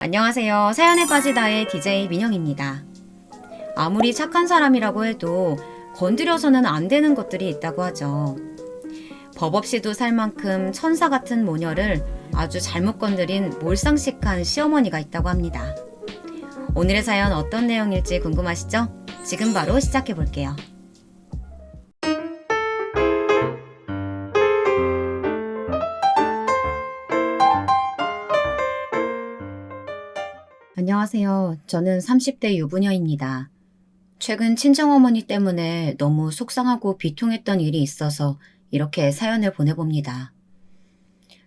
안녕하세요. 사연에 빠지다의 DJ 민영입니다. 아무리 착한 사람이라고 해도 건드려서는 안 되는 것들이 있다고 하죠. 법 없이도 살 만큼 천사 같은 모녀를 아주 잘못 건드린 몰상식한 시어머니가 있다고 합니다. 오늘의 사연 어떤 내용일지 궁금하시죠? 지금 바로 시작해 볼게요. 안녕하세요. 저는 30대 유부녀입니다. 최근 친정어머니 때문에 너무 속상하고 비통했던 일이 있어서 이렇게 사연을 보내봅니다.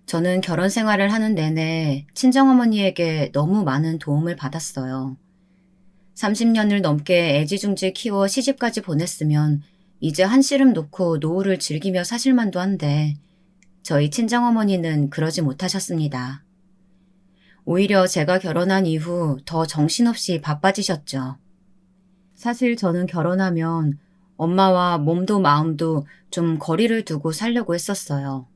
저는 결혼 생활을 하는 내내 친정어머니에게 너무 많은 도움을 받았어요. 30년을 넘게 애지중지 키워 시집까지 보냈으면 이제 한시름 놓고 노후를 즐기며 사실 만도 한데 저희 친정어머니는 그러지 못하셨습니다. 오히려 제가 결혼한 이후 더 정신없이 바빠지셨죠. 사실 저는 결혼하면 엄마와 몸도 마음도 좀 거리를 두고 살려고 했었어요.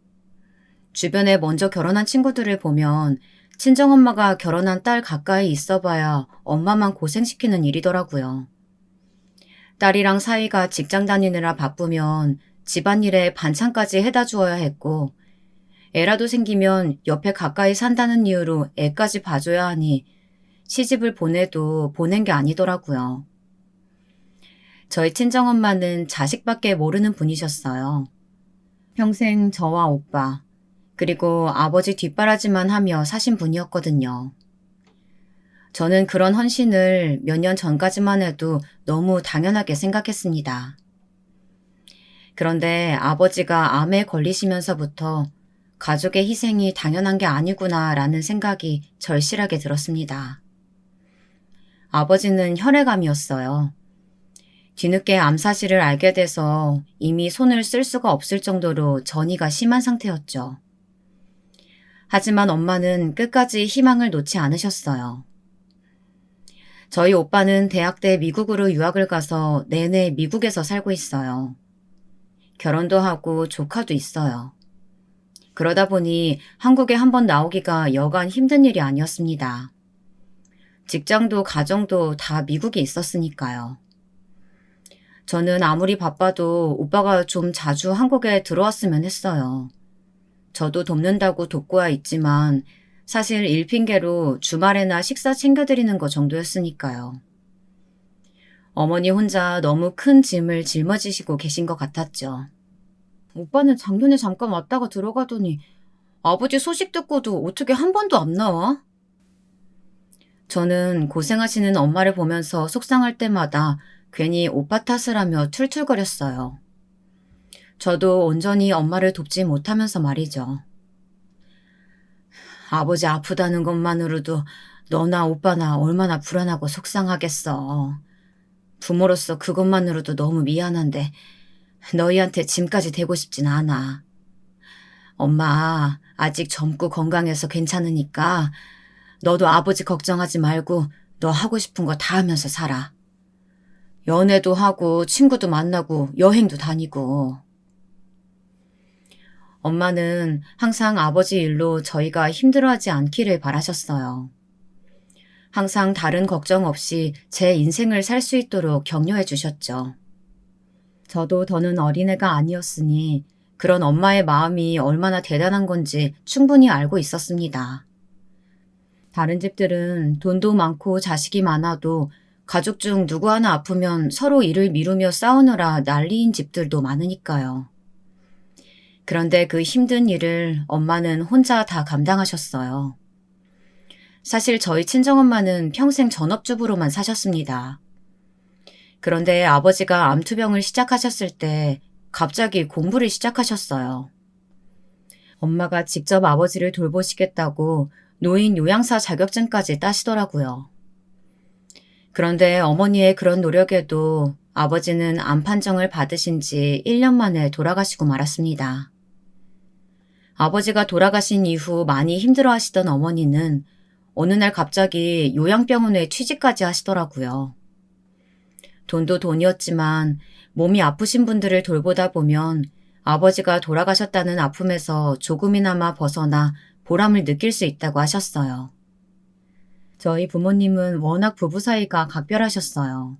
주변에 먼저 결혼한 친구들을 보면 친정엄마가 결혼한 딸 가까이 있어봐야 엄마만 고생시키는 일이더라고요. 딸이랑 사이가 직장 다니느라 바쁘면 집안일에 반찬까지 해다 주어야 했고 애라도 생기면 옆에 가까이 산다는 이유로 애까지 봐줘야 하니 시집을 보내도 보낸 게 아니더라고요. 저희 친정엄마는 자식밖에 모르는 분이셨어요. 평생 저와 오빠, 그리고 아버지 뒷바라지만 하며 사신 분이었거든요. 저는 그런 헌신을 몇 년 전까지만 해도 너무 당연하게 생각했습니다. 그런데 아버지가 암에 걸리시면서부터 가족의 희생이 당연한 게 아니구나 라는 생각이 절실하게 들었습니다. 아버지는 혈액암이었어요. 뒤늦게 암 사실을 알게 돼서 이미 손을 쓸 수가 없을 정도로 전이가 심한 상태였죠. 하지만 엄마는 끝까지 희망을 놓지 않으셨어요. 저희 오빠는 대학 때 미국으로 유학을 가서 내내 미국에서 살고 있어요. 결혼도 하고 조카도 있어요. 그러다 보니 한국에 한번 나오기가 여간 힘든 일이 아니었습니다. 직장도 가정도 다 미국에 있었으니까요. 저는 아무리 바빠도 오빠가 좀 자주 한국에 들어왔으면 했어요. 저도 돕는다고 돕고야 있지만 사실 일 핑계로 주말에나 식사 챙겨드리는 거 정도였으니까요. 어머니 혼자 너무 큰 짐을 짊어지시고 계신 것 같았죠. 오빠는 작년에 잠깐 왔다가 들어가더니 아버지 소식 듣고도 어떻게 한 번도 안 나와? 저는 고생하시는 엄마를 보면서 속상할 때마다 괜히 오빠 탓을 하며 툴툴거렸어요. 저도 온전히 엄마를 돕지 못하면서 말이죠. 아버지 아프다는 것만으로도 너나 오빠나 얼마나 불안하고 속상하겠어. 부모로서 그것만으로도 너무 미안한데 너희한테 짐까지 되고 싶진 않아. 엄마 아직 젊고 건강해서 괜찮으니까 너도 아버지 걱정하지 말고 너 하고 싶은 거 다 하면서 살아. 연애도 하고 친구도 만나고 여행도 다니고. 엄마는 항상 아버지 일로 저희가 힘들어하지 않기를 바라셨어요. 항상 다른 걱정 없이 제 인생을 살 수 있도록 격려해 주셨죠. 저도 더는 어린애가 아니었으니 그런 엄마의 마음이 얼마나 대단한 건지 충분히 알고 있었습니다. 다른 집들은 돈도 많고 자식이 많아도 가족 중 누구 하나 아프면 서로 일을 미루며 싸우느라 난리인 집들도 많으니까요. 그런데 그 힘든 일을 엄마는 혼자 다 감당하셨어요. 사실 저희 친정엄마는 평생 전업주부로만 사셨습니다. 그런데 아버지가 암투병을 시작하셨을 때 갑자기 공부를 시작하셨어요. 엄마가 직접 아버지를 돌보시겠다고 노인 요양사 자격증까지 따시더라고요. 그런데 어머니의 그런 노력에도 아버지는 암 판정을 받으신 지 1년 만에 돌아가시고 말았습니다. 아버지가 돌아가신 이후 많이 힘들어 하시던 어머니는 어느 날 갑자기 요양병원에 취직까지 하시더라고요. 돈도 돈이었지만 몸이 아프신 분들을 돌보다 보면 아버지가 돌아가셨다는 아픔에서 조금이나마 벗어나 보람을 느낄 수 있다고 하셨어요. 저희 부모님은 워낙 부부 사이가 각별하셨어요.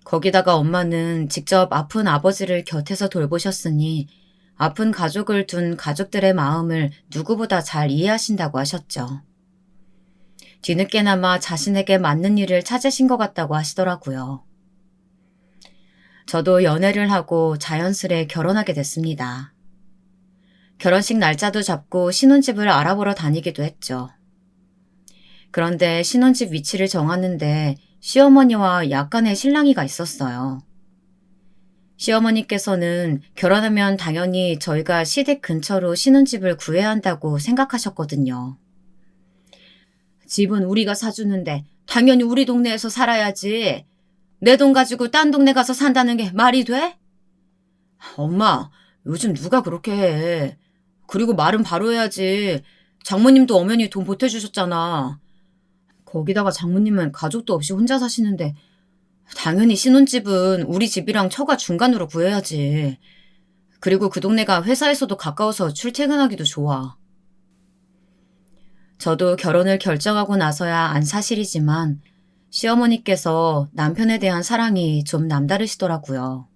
거기다가 엄마는 직접 아픈 아버지를 곁에서 돌보셨으니 아픈 가족을 둔 가족들의 마음을 누구보다 잘 이해하신다고 하셨죠. 뒤늦게나마 자신에게 맞는 일을 찾으신 것 같다고 하시더라고요. 저도 연애를 하고 자연스레 결혼하게 됐습니다. 결혼식 날짜도 잡고 신혼집을 알아보러 다니기도 했죠. 그런데 신혼집 위치를 정하는데 시어머니와 약간의 실랑이가 있었어요. 시어머니께서는 결혼하면 당연히 저희가 시댁 근처로 신혼집을 구해야 한다고 생각하셨거든요. 집은 우리가 사주는데 당연히 우리 동네에서 살아야지. 내 돈 가지고 딴 동네 가서 산다는 게 말이 돼? 엄마, 요즘 누가 그렇게 해. 그리고 말은 바로 해야지. 장모님도 엄연히 돈 보태주셨잖아. 거기다가 장모님은 가족도 없이 혼자 사시는데 당연히 신혼집은 우리 집이랑 처가 중간으로 구해야지. 그리고 그 동네가 회사에서도 가까워서 출퇴근하기도 좋아. 저도 결혼을 결정하고 나서야 안 사실이지만 시어머니께서 남편에 대한 사랑이 좀 남다르시더라고요.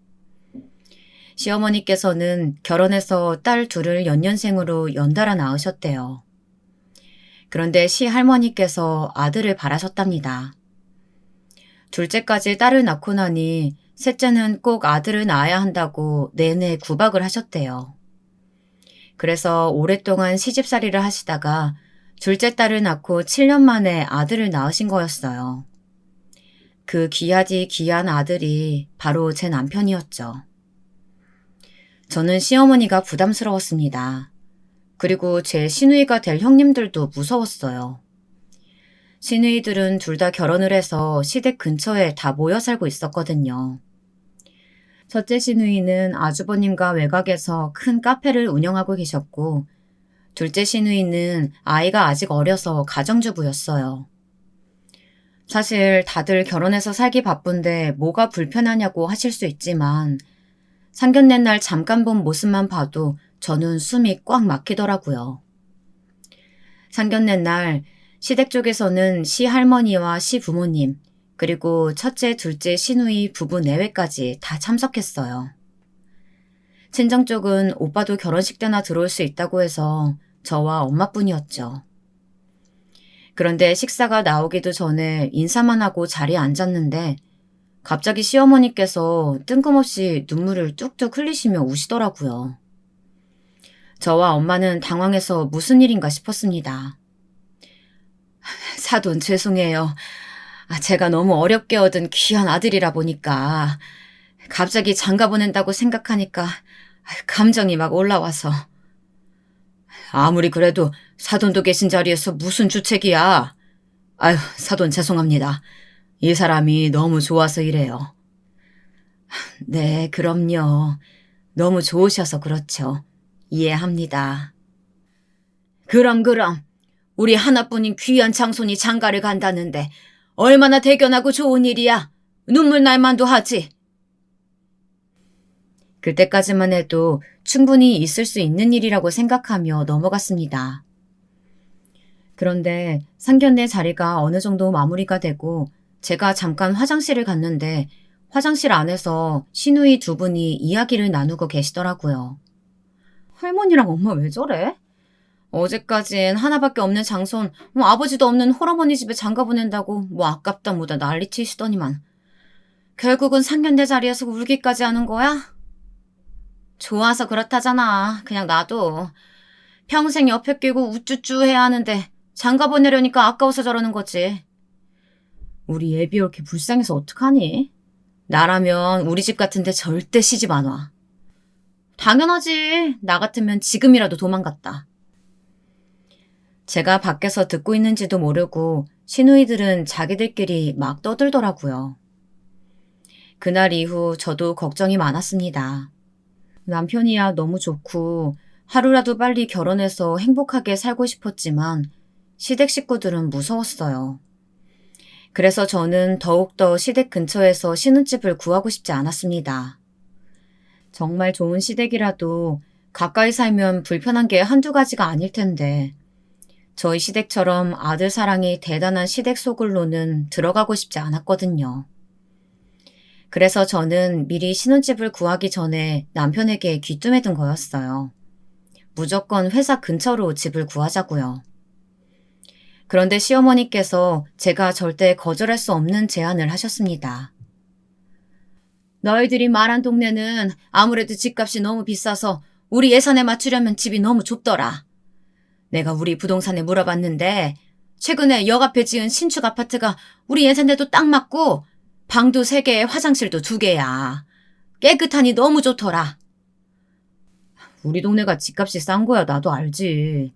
시어머니께서는 결혼해서 딸 둘을 연년생으로 연달아 낳으셨대요. 그런데 시할머니께서 아들을 바라셨답니다. 둘째까지 딸을 낳고 나니 셋째는 꼭 아들을 낳아야 한다고 내내 구박을 하셨대요. 그래서 오랫동안 시집살이를 하시다가 둘째 딸을 낳고 7년 만에 아들을 낳으신 거였어요. 그 귀하디 귀한 아들이 바로 제 남편이었죠. 저는 시어머니가 부담스러웠습니다. 그리고 제 시누이가 될 형님들도 무서웠어요. 시누이들은 둘 다 결혼을 해서 시댁 근처에 다 모여 살고 있었거든요. 첫째 시누이는 아주버님과 외곽에서 큰 카페를 운영하고 계셨고, 둘째 시누이는 아이가 아직 어려서 가정주부였어요. 사실 다들 결혼해서 살기 바쁜데 뭐가 불편하냐고 하실 수 있지만 상견례 날 잠깐 본 모습만 봐도 저는 숨이 꽉 막히더라고요. 상견례 날 시댁 쪽에서는 시할머니와 시부모님 그리고 첫째, 둘째 시누이 부부 내외까지 다 참석했어요. 친정 쪽은 오빠도 결혼식 때나 들어올 수 있다고 해서 저와 엄마뿐이었죠. 그런데 식사가 나오기도 전에 인사만 하고 자리에 앉았는데 갑자기 시어머니께서 뜬금없이 눈물을 뚝뚝 흘리시며 우시더라고요. 저와 엄마는 당황해서 무슨 일인가 싶었습니다. 사돈 죄송해요. 제가 너무 어렵게 얻은 귀한 아들이라 보니까 갑자기 장가 보낸다고 생각하니까 감정이 막 올라와서. 아무리 그래도 사돈도 계신 자리에서 무슨 주책이야. 아유, 사돈 죄송합니다. 이 사람이 너무 좋아서 이래요. 네, 그럼요. 너무 좋으셔서 그렇죠. 이해합니다. 그럼. 우리 하나뿐인 귀한 장손이 장가를 간다는데 얼마나 대견하고 좋은 일이야. 눈물 날 만도 하지. 그때까지만 해도 충분히 있을 수 있는 일이라고 생각하며 넘어갔습니다. 그런데 상견례 자리가 어느 정도 마무리가 되고 제가 잠깐 화장실을 갔는데 화장실 안에서 시누이 두 분이 이야기를 나누고 계시더라고요. 할머니랑 엄마 왜 저래? 어제까진 하나밖에 없는 장손, 아버지도 없는 홀어머니 집에 장가 보낸다고 아깝다 뭐다 난리치시더니만 결국은 상견례 자리에서 울기까지 하는 거야? 좋아서 그렇다잖아. 그냥 놔둬. 평생 옆에 끼고 우쭈쭈 해야 하는데 장가 보내려니까 아까워서 저러는 거지. 우리 애비 이렇게 불쌍해서 어떡하니? 나라면 우리 집 같은데 절대 시집 안 와. 당연하지. 나 같으면 지금이라도 도망갔다. 제가 밖에서 듣고 있는지도 모르고 시누이들은 자기들끼리 막 떠들더라고요. 그날 이후 저도 걱정이 많았습니다. 남편이야 너무 좋고 하루라도 빨리 결혼해서 행복하게 살고 싶었지만 시댁 식구들은 무서웠어요. 그래서 저는 더욱더 시댁 근처에서 신혼집을 구하고 싶지 않았습니다. 정말 좋은 시댁이라도 가까이 살면 불편한 게 한두 가지가 아닐 텐데 저희 시댁처럼 아들 사랑이 대단한 시댁 소굴로는 들어가고 싶지 않았거든요. 그래서 저는 미리 신혼집을 구하기 전에 남편에게 귀뚱해둔 거였어요. 무조건 회사 근처로 집을 구하자고요. 그런데 시어머니께서 제가 절대 거절할 수 없는 제안을 하셨습니다. 너희들이 말한 동네는 아무래도 집값이 너무 비싸서 우리 예산에 맞추려면 집이 너무 좁더라. 내가 우리 부동산에 물어봤는데 최근에 역 앞에 지은 신축 아파트가 우리 예산에도 딱 맞고 방도 3개, 화장실도 2개야. 깨끗하니 너무 좋더라. 우리 동네가 집값이 싼 거야 나도 알지.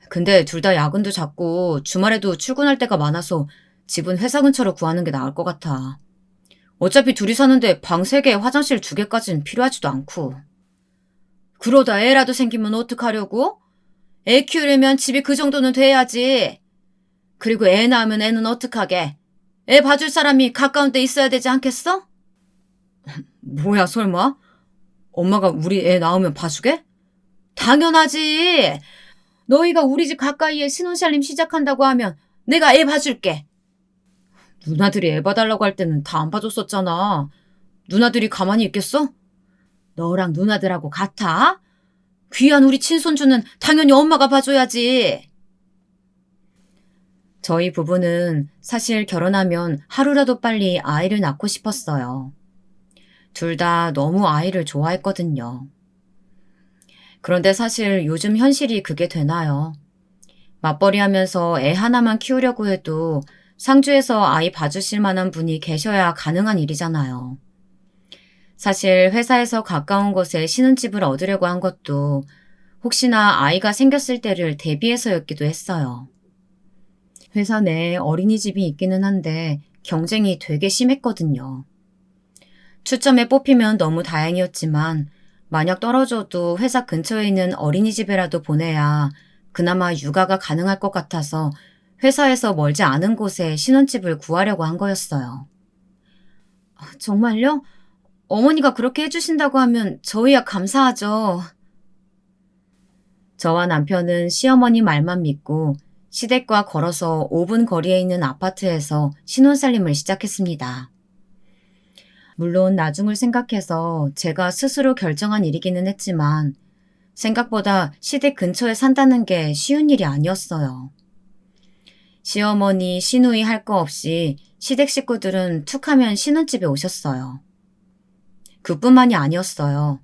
근데 둘 다 야근도 잦고 주말에도 출근할 때가 많아서 집은 회사 근처로 구하는 게 나을 것 같아. 어차피 둘이 사는데 방 3개, 화장실 2개까지는 필요하지도 않고. 그러다 애라도 생기면 어떡하려고? 애 키우려면 집이 그 정도는 돼야지. 그리고 애 낳으면 애는 어떡하게? 애 봐줄 사람이 가까운 데 있어야 되지 않겠어? 뭐야 설마? 엄마가 우리 애 낳으면 봐주게? 당연하지. 너희가 우리 집 가까이에 신혼살림 시작한다고 하면 내가 애 봐줄게. 누나들이 애 봐달라고 할 때는 다 안 봐줬었잖아. 누나들이 가만히 있겠어? 너랑 누나들하고 같아? 귀한 우리 친손주는 당연히 엄마가 봐줘야지. 저희 부부는 사실 결혼하면 하루라도 빨리 아이를 낳고 싶었어요. 둘 다 너무 아이를 좋아했거든요. 그런데 사실 요즘 현실이 그게 되나요? 맞벌이 하면서 애 하나만 키우려고 해도 상주에서 아이 봐주실 만한 분이 계셔야 가능한 일이잖아요. 사실 회사에서 가까운 곳에 신혼집을 얻으려고 한 것도 혹시나 아이가 생겼을 때를 대비해서였기도 했어요. 회사 내에 어린이집이 있기는 한데 경쟁이 되게 심했거든요. 추첨에 뽑히면 너무 다행이었지만 만약 떨어져도 회사 근처에 있는 어린이집에라도 보내야 그나마 육아가 가능할 것 같아서 회사에서 멀지 않은 곳에 신혼집을 구하려고 한 거였어요. 정말요? 어머니가 그렇게 해주신다고 하면 저희야 감사하죠. 저와 남편은 시어머니 말만 믿고 시댁과 걸어서 5분 거리에 있는 아파트에서 신혼살림을 시작했습니다. 물론 나중을 생각해서 제가 스스로 결정한 일이기는 했지만 생각보다 시댁 근처에 산다는 게 쉬운 일이 아니었어요. 시어머니, 시누이 할 거 없이 시댁 식구들은 툭하면 신혼집에 오셨어요. 그뿐만이 아니었어요.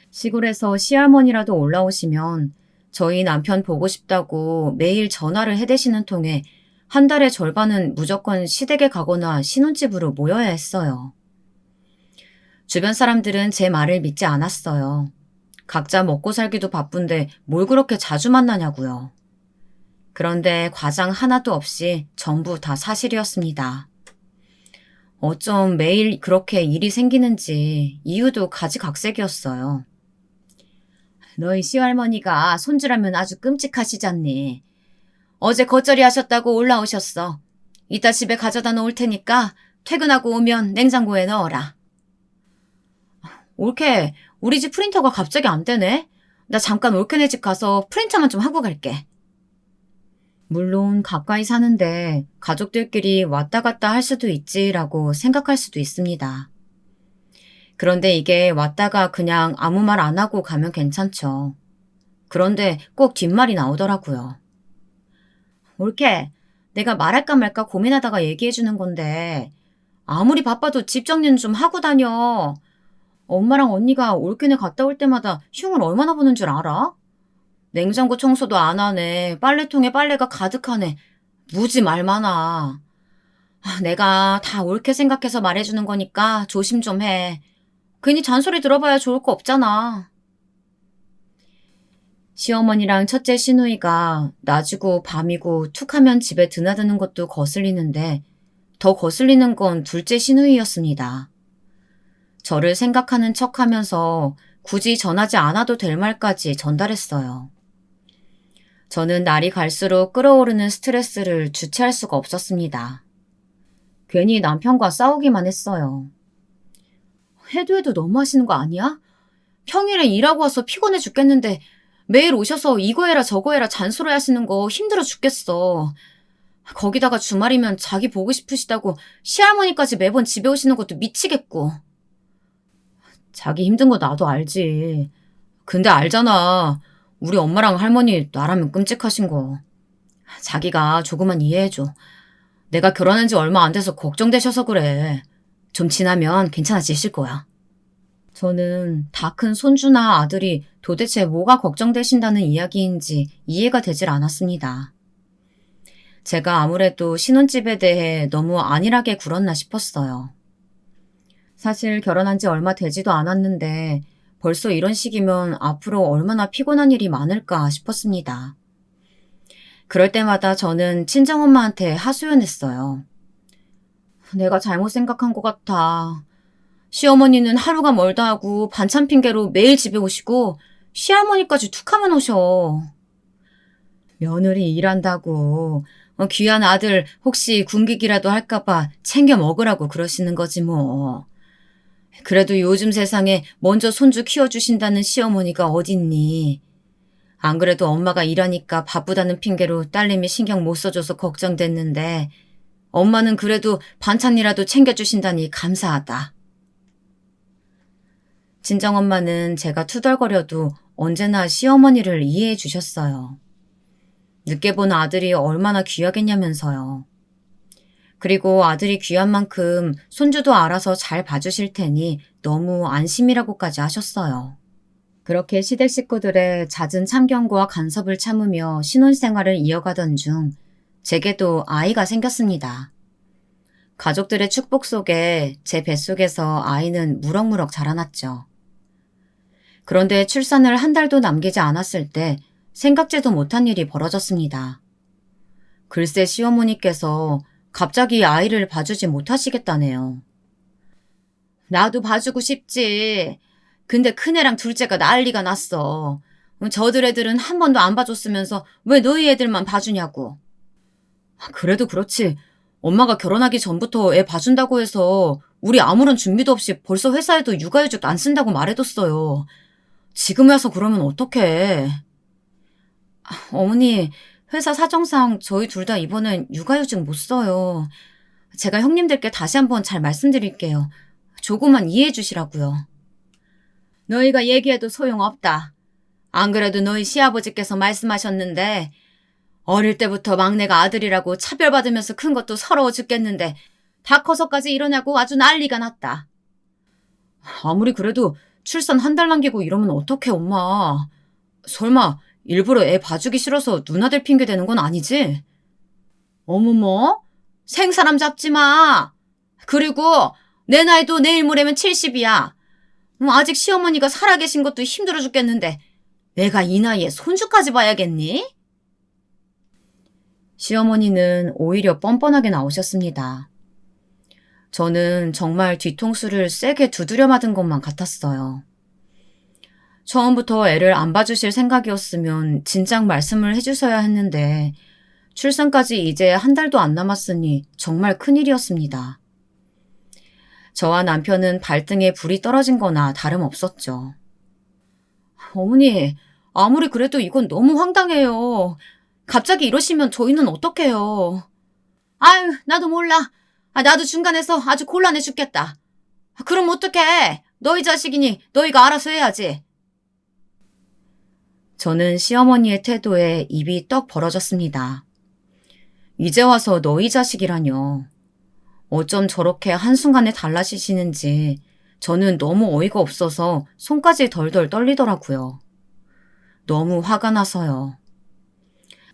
시골에서 시할머니라도 올라오시면 저희 남편 보고 싶다고 매일 전화를 해대시는 통에 한 달의 절반은 무조건 시댁에 가거나 신혼집으로 모여야 했어요. 주변 사람들은 제 말을 믿지 않았어요. 각자 먹고 살기도 바쁜데 뭘 그렇게 자주 만나냐고요. 그런데 과장 하나도 없이 전부 다 사실이었습니다. 어쩜 매일 그렇게 일이 생기는지 이유도 가지각색이었어요. 너희 시할머니가 손주라면 아주 끔찍하시잖니. 어제 겉절이 하셨다고 올라오셨어. 이따 집에 가져다 놓을 테니까 퇴근하고 오면 냉장고에 넣어라. 올케, 우리 집 프린터가 갑자기 안 되네. 나 잠깐 올케네 집 가서 프린터만 좀 하고 갈게. 물론 가까이 사는데 가족들끼리 왔다 갔다 할 수도 있지라고 생각할 수도 있습니다. 그런데 이게 왔다가 그냥 아무 말 안 하고 가면 괜찮죠. 그런데 꼭 뒷말이 나오더라고요. 올케, 내가 말할까 말까 고민하다가 얘기해주는 건데 아무리 바빠도 집 정리는 좀 하고 다녀. 엄마랑 언니가 올케네 갔다 올 때마다 흉을 얼마나 보는 줄 알아? 냉장고 청소도 안 하네. 빨래통에 빨래가 가득하네. 무지 말 많아. 내가 다 옳게 생각해서 말해주는 거니까 조심 좀 해. 괜히 잔소리 들어봐야 좋을 거 없잖아. 시어머니랑 첫째 시누이가 낮이고 밤이고 툭하면 집에 드나드는 것도 거슬리는데 더 거슬리는 건 둘째 시누이였습니다. 저를 생각하는 척하면서 굳이 전하지 않아도 될 말까지 전달했어요. 저는 날이 갈수록 끓어오르는 스트레스를 주체할 수가 없었습니다. 괜히 남편과 싸우기만 했어요. 해도 너무 하시는 거 아니야? 평일에 일하고 와서 피곤해 죽겠는데 매일 오셔서 이거 해라 저거 해라 잔소리 하시는 거 힘들어 죽겠어. 거기다가 주말이면 자기 보고 싶으시다고 시할머니까지 매번 집에 오시는 것도 미치겠고. 자기 힘든 거 나도 알지. 근데 알잖아. 우리 엄마랑 할머니 나라면 끔찍하신 거. 자기가 조금만 이해해줘. 내가 결혼한 지 얼마 안 돼서 걱정되셔서 그래. 좀 지나면 괜찮아지실 거야. 저는 다 큰 손주나 아들이 도대체 뭐가 걱정되신다는 이야기인지 이해가 되질 않았습니다. 제가 아무래도 신혼집에 대해 너무 안일하게 굴었나 싶었어요. 사실 결혼한 지 얼마 되지도 않았는데 벌써 이런 시기면 앞으로 얼마나 피곤한 일이 많을까 싶었습니다. 그럴 때마다 저는 친정엄마한테 하소연했어요. 내가 잘못 생각한 것 같아. 시어머니는 하루가 멀다 하고 반찬 핑계로 매일 집에 오시고 시할머니까지 툭하면 오셔. 며느리 일한다고 귀한 아들 혹시 굶기기라도 할까봐 챙겨 먹으라고 그러시는 거지 뭐. 그래도 요즘 세상에 먼저 손주 키워주신다는 시어머니가 어딨니. 안 그래도 엄마가 일하니까 바쁘다는 핑계로 딸내미 신경 못 써줘서 걱정됐는데 엄마는 그래도 반찬이라도 챙겨주신다니 감사하다. 친정엄마는 제가 투덜거려도 언제나 시어머니를 이해해 주셨어요. 늦게 본 아들이 얼마나 귀하겠냐면서요. 그리고 아들이 귀한 만큼 손주도 알아서 잘 봐주실 테니 너무 안심이라고까지 하셨어요. 그렇게 시댁 식구들의 잦은 참견과 간섭을 참으며 신혼생활을 이어가던 중 제게도 아이가 생겼습니다. 가족들의 축복 속에 제 뱃속에서 아이는 무럭무럭 자라났죠. 그런데 출산을 한 달도 남기지 않았을 때 생각지도 못한 일이 벌어졌습니다. 글쎄 시어머니께서 갑자기 아이를 봐주지 못하시겠다네요. 나도 봐주고 싶지. 근데 큰애랑 둘째가 난리가 났어. 저들 애들은 한 번도 안 봐줬으면서 왜 너희 애들만 봐주냐고. 그래도 그렇지. 엄마가 결혼하기 전부터 애 봐준다고 해서 우리 아무런 준비도 없이 벌써 회사에도 육아휴직 안 쓴다고 말해뒀어요. 지금 와서 그러면 어떡해. 어머니, 회사 사정상 저희 둘 다 이번엔 육아휴직 못 써요. 제가 형님들께 다시 한번 잘 말씀드릴게요. 조금만 이해해 주시라고요. 너희가 얘기해도 소용없다. 안 그래도 너희 시아버지께서 말씀하셨는데 어릴 때부터 막내가 아들이라고 차별받으면서 큰 것도 서러워 죽겠는데 다 커서까지 이러냐고 아주 난리가 났다. 아무리 그래도 출산 한 달 남기고 이러면 어떡해 엄마. 설마 일부러 애 봐주기 싫어서 누나들 핑계 대는 건 아니지? 어머머, 생사람 잡지 마. 그리고 내 나이도 내일 모레면 70이야. 아직 시어머니가 살아계신 것도 힘들어 죽겠는데 내가 이 나이에 손주까지 봐야겠니? 시어머니는 오히려 뻔뻔하게 나오셨습니다. 저는 정말 뒤통수를 세게 두드려 맞은 것만 같았어요. 처음부터 애를 안 봐주실 생각이었으면 진작 말씀을 해주셔야 했는데 출산까지 이제 한 달도 안 남았으니 정말 큰일이었습니다. 저와 남편은 발등에 불이 떨어진 거나 다름없었죠. 어머니, 아무리 그래도 이건 너무 황당해요. 갑자기 이러시면 저희는 어떡해요. 아유, 나도 몰라. 나도 중간에서 아주 곤란해 죽겠다. 그럼 어떡해. 너희 자식이니 너희가 알아서 해야지. 저는 시어머니의 태도에 입이 떡 벌어졌습니다. 이제 와서 너희 자식이라뇨. 어쩜 저렇게 한순간에 달라지시는지 저는 너무 어이가 없어서 손까지 덜덜 떨리더라고요. 너무 화가 나서요.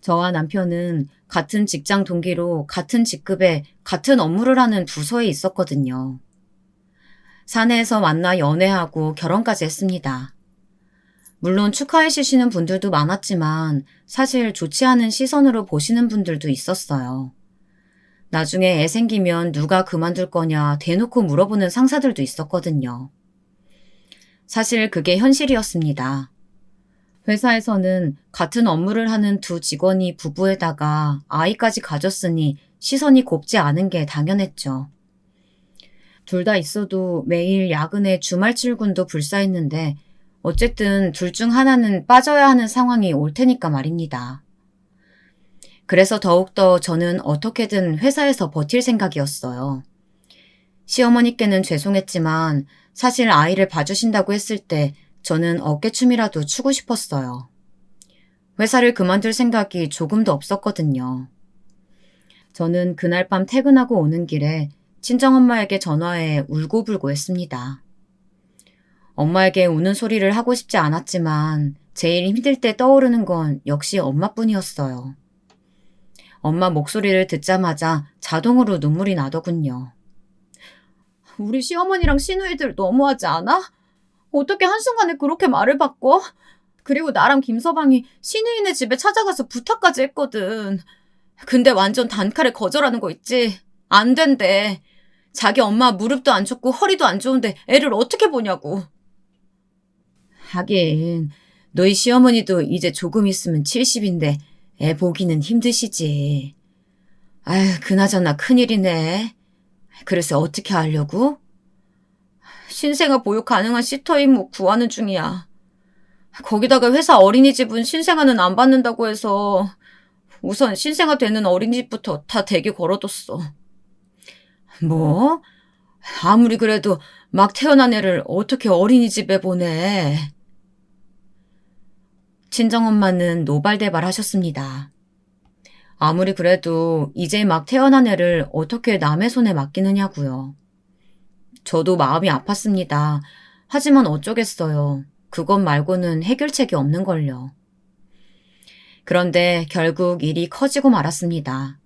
저와 남편은 같은 직장 동기로 같은 직급에 같은 업무를 하는 부서에 있었거든요. 사내에서 만나 연애하고 결혼까지 했습니다. 물론 축하해 주시는 분들도 많았지만 사실 좋지 않은 시선으로 보시는 분들도 있었어요. 나중에 애 생기면 누가 그만둘 거냐 대놓고 물어보는 상사들도 있었거든요. 사실 그게 현실이었습니다. 회사에서는 같은 업무를 하는 두 직원이 부부에다가 아이까지 가졌으니 시선이 곱지 않은 게 당연했죠. 둘 다 있어도 매일 야근에 주말 출근도 불사했는데 어쨌든 둘 중 하나는 빠져야 하는 상황이 올 테니까 말입니다. 그래서 더욱더 저는 어떻게든 회사에서 버틸 생각이었어요. 시어머니께는 죄송했지만 사실 아이를 봐주신다고 했을 때 저는 어깨춤이라도 추고 싶었어요. 회사를 그만둘 생각이 조금도 없었거든요. 저는 그날 밤 퇴근하고 오는 길에 친정엄마에게 전화해 울고불고 했습니다. 엄마에게 우는 소리를 하고 싶지 않았지만 제일 힘들 때 떠오르는 건 역시 엄마뿐이었어요. 엄마 목소리를 듣자마자 자동으로 눈물이 나더군요. 우리 시어머니랑 시누이들 너무하지 않아? 어떻게 한순간에 그렇게 말을 바꿔? 그리고 나랑 김서방이 시누이네 집에 찾아가서 부탁까지 했거든. 근데 완전 단칼에 거절하는 거 있지? 안 된대. 자기 엄마 무릎도 안 좋고 허리도 안 좋은데 애를 어떻게 보냐고. 하긴 너희 시어머니도 이제 조금 있으면 70인데 애 보기는 힘드시지. 아휴, 그나저나 큰일이네. 그래서 어떻게 하려고? 신생아 보육 가능한 시터 임무 구하는 중이야. 거기다가 회사 어린이집은 신생아는 안 받는다고 해서 우선 신생아 되는 어린이집부터 다 대기 걸어뒀어. 뭐? 아무리 그래도 막 태어난 애를 어떻게 어린이집에 보내? 친정엄마는 노발대발 하셨습니다. 아무리 그래도 이제 막 태어난 애를 어떻게 남의 손에 맡기느냐고요. 저도 마음이 아팠습니다. 하지만 어쩌겠어요. 그것 말고는 해결책이 없는걸요. 그런데 결국 일이 커지고 말았습니다.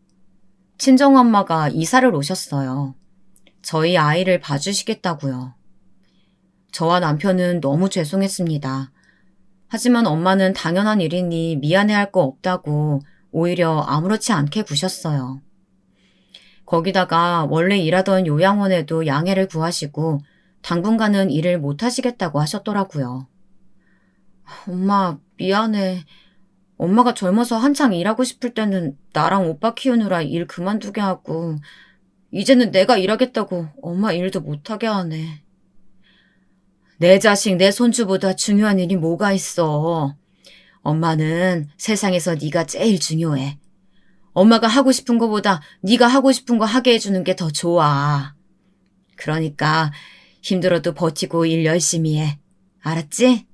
친정엄마가 이사를 오셨어요. 저희 아이를 봐주시겠다고요. 저와 남편은 너무 죄송했습니다. 하지만 엄마는 당연한 일이니 미안해할 거 없다고 오히려 아무렇지 않게 구셨어요. 거기다가 원래 일하던 요양원에도 양해를 구하시고 당분간은 일을 못 하시겠다고 하셨더라고요. 엄마, 미안해. 엄마가 젊어서 한창 일하고 싶을 때는 나랑 오빠 키우느라 일 그만두게 하고 이제는 내가 일하겠다고 엄마 일도 못하게 하네. 내 자식, 내 손주보다 중요한 일이 뭐가 있어. 엄마는 세상에서 네가 제일 중요해. 엄마가 하고 싶은 거보다 네가 하고 싶은 거 하게 해주는 게 더 좋아. 그러니까 힘들어도 버티고 일 열심히 해. 알았지?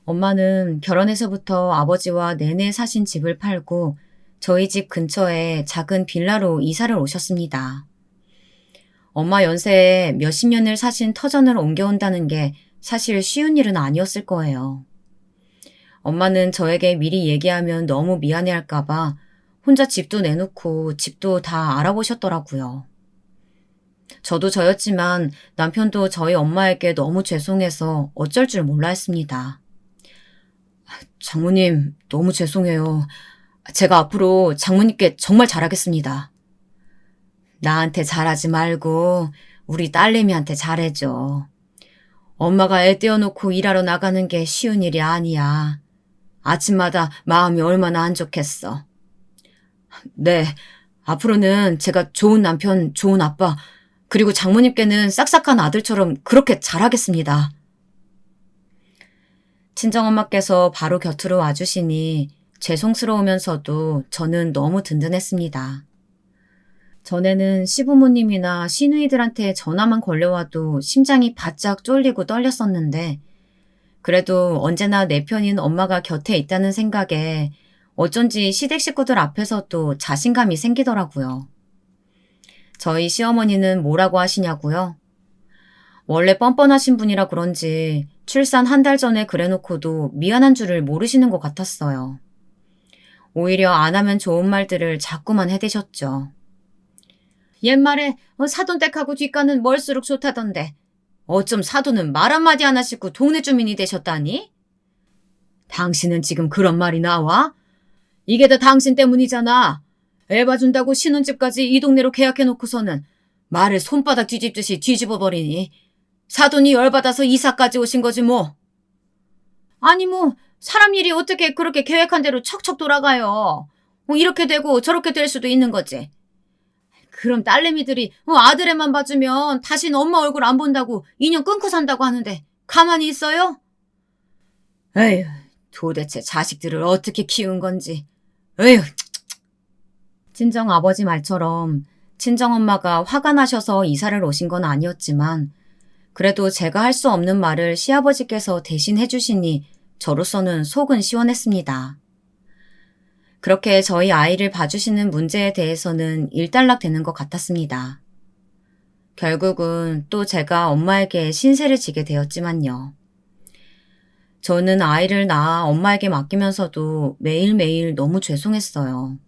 엄마는 결혼해서부터 아버지와 내내 사신 집을 팔고 저희 집 근처에 작은 빌라로 이사를 오셨습니다. 엄마 연세에 몇십 년을 사신 터전을 옮겨온다는 게 사실 쉬운 일은 아니었을 거예요. 엄마는 저에게 미리 얘기하면 너무 미안해할까봐 혼자 집도 내놓고 집도 다 알아보셨더라고요. 저도 저였지만 남편도 저희 엄마에게 너무 죄송해서 어쩔 줄 몰라 했습니다. 장모님, 너무 죄송해요. 제가 앞으로 장모님께 정말 잘하겠습니다. 나한테 잘하지 말고 우리 딸내미한테 잘해줘. 엄마가 애 떼어놓고 일하러 나가는 게 쉬운 일이 아니야. 아침마다 마음이 얼마나 안 좋겠어. 네, 앞으로는 제가 좋은 남편, 좋은 아빠, 그리고 장모님께는 싹싹한 아들처럼 그렇게 잘하겠습니다. 친정엄마께서 바로 곁으로 와주시니 죄송스러우면서도 저는 너무 든든했습니다. 전에는 시부모님이나 시누이들한테 전화만 걸려와도 심장이 바짝 쫄리고 떨렸었는데 그래도 언제나 내 편인 엄마가 곁에 있다는 생각에 어쩐지 시댁 식구들 앞에서도 자신감이 생기더라고요. 저희 시어머니는 뭐라고 하시냐고요? 원래 뻔뻔하신 분이라 그런지 출산 한 달 전에 그래놓고도 미안한 줄을 모르시는 것 같았어요. 오히려 안 하면 좋은 말들을 자꾸만 해대셨죠. 옛말에 사돈댁하고 뒷가는 멀수록 좋다던데 어쩜 사돈은 말 한마디 안 하시고 동네 주민이 되셨다니? 당신은 지금 그런 말이 나와? 이게 다 당신 때문이잖아. 애 봐준다고 신혼집까지 이 동네로 계약해놓고서는 말을 손바닥 뒤집듯이 뒤집어버리니 사돈이 열받아서 이사까지 오신 거지 뭐. 아니 뭐 사람 일이 어떻게 그렇게 계획한 대로 척척 돌아가요. 이렇게 되고 저렇게 될 수도 있는 거지. 그럼 딸내미들이 아들 애만 봐주면 다신 엄마 얼굴 안 본다고 인연 끊고 산다고 하는데 가만히 있어요? 에휴, 도대체 자식들을 어떻게 키운 건지. 에휴. 친정아버지 말처럼 친정엄마가 화가 나셔서 이사를 오신 건 아니었지만 그래도 제가 할 수 없는 말을 시아버지께서 대신 해주시니 저로서는 속은 시원했습니다. 그렇게 저희 아이를 봐주시는 문제에 대해서는 일단락되는 것 같았습니다. 결국은 또 제가 엄마에게 신세를 지게 되었지만요. 저는 아이를 낳아 엄마에게 맡기면서도 매일매일 너무 죄송했어요.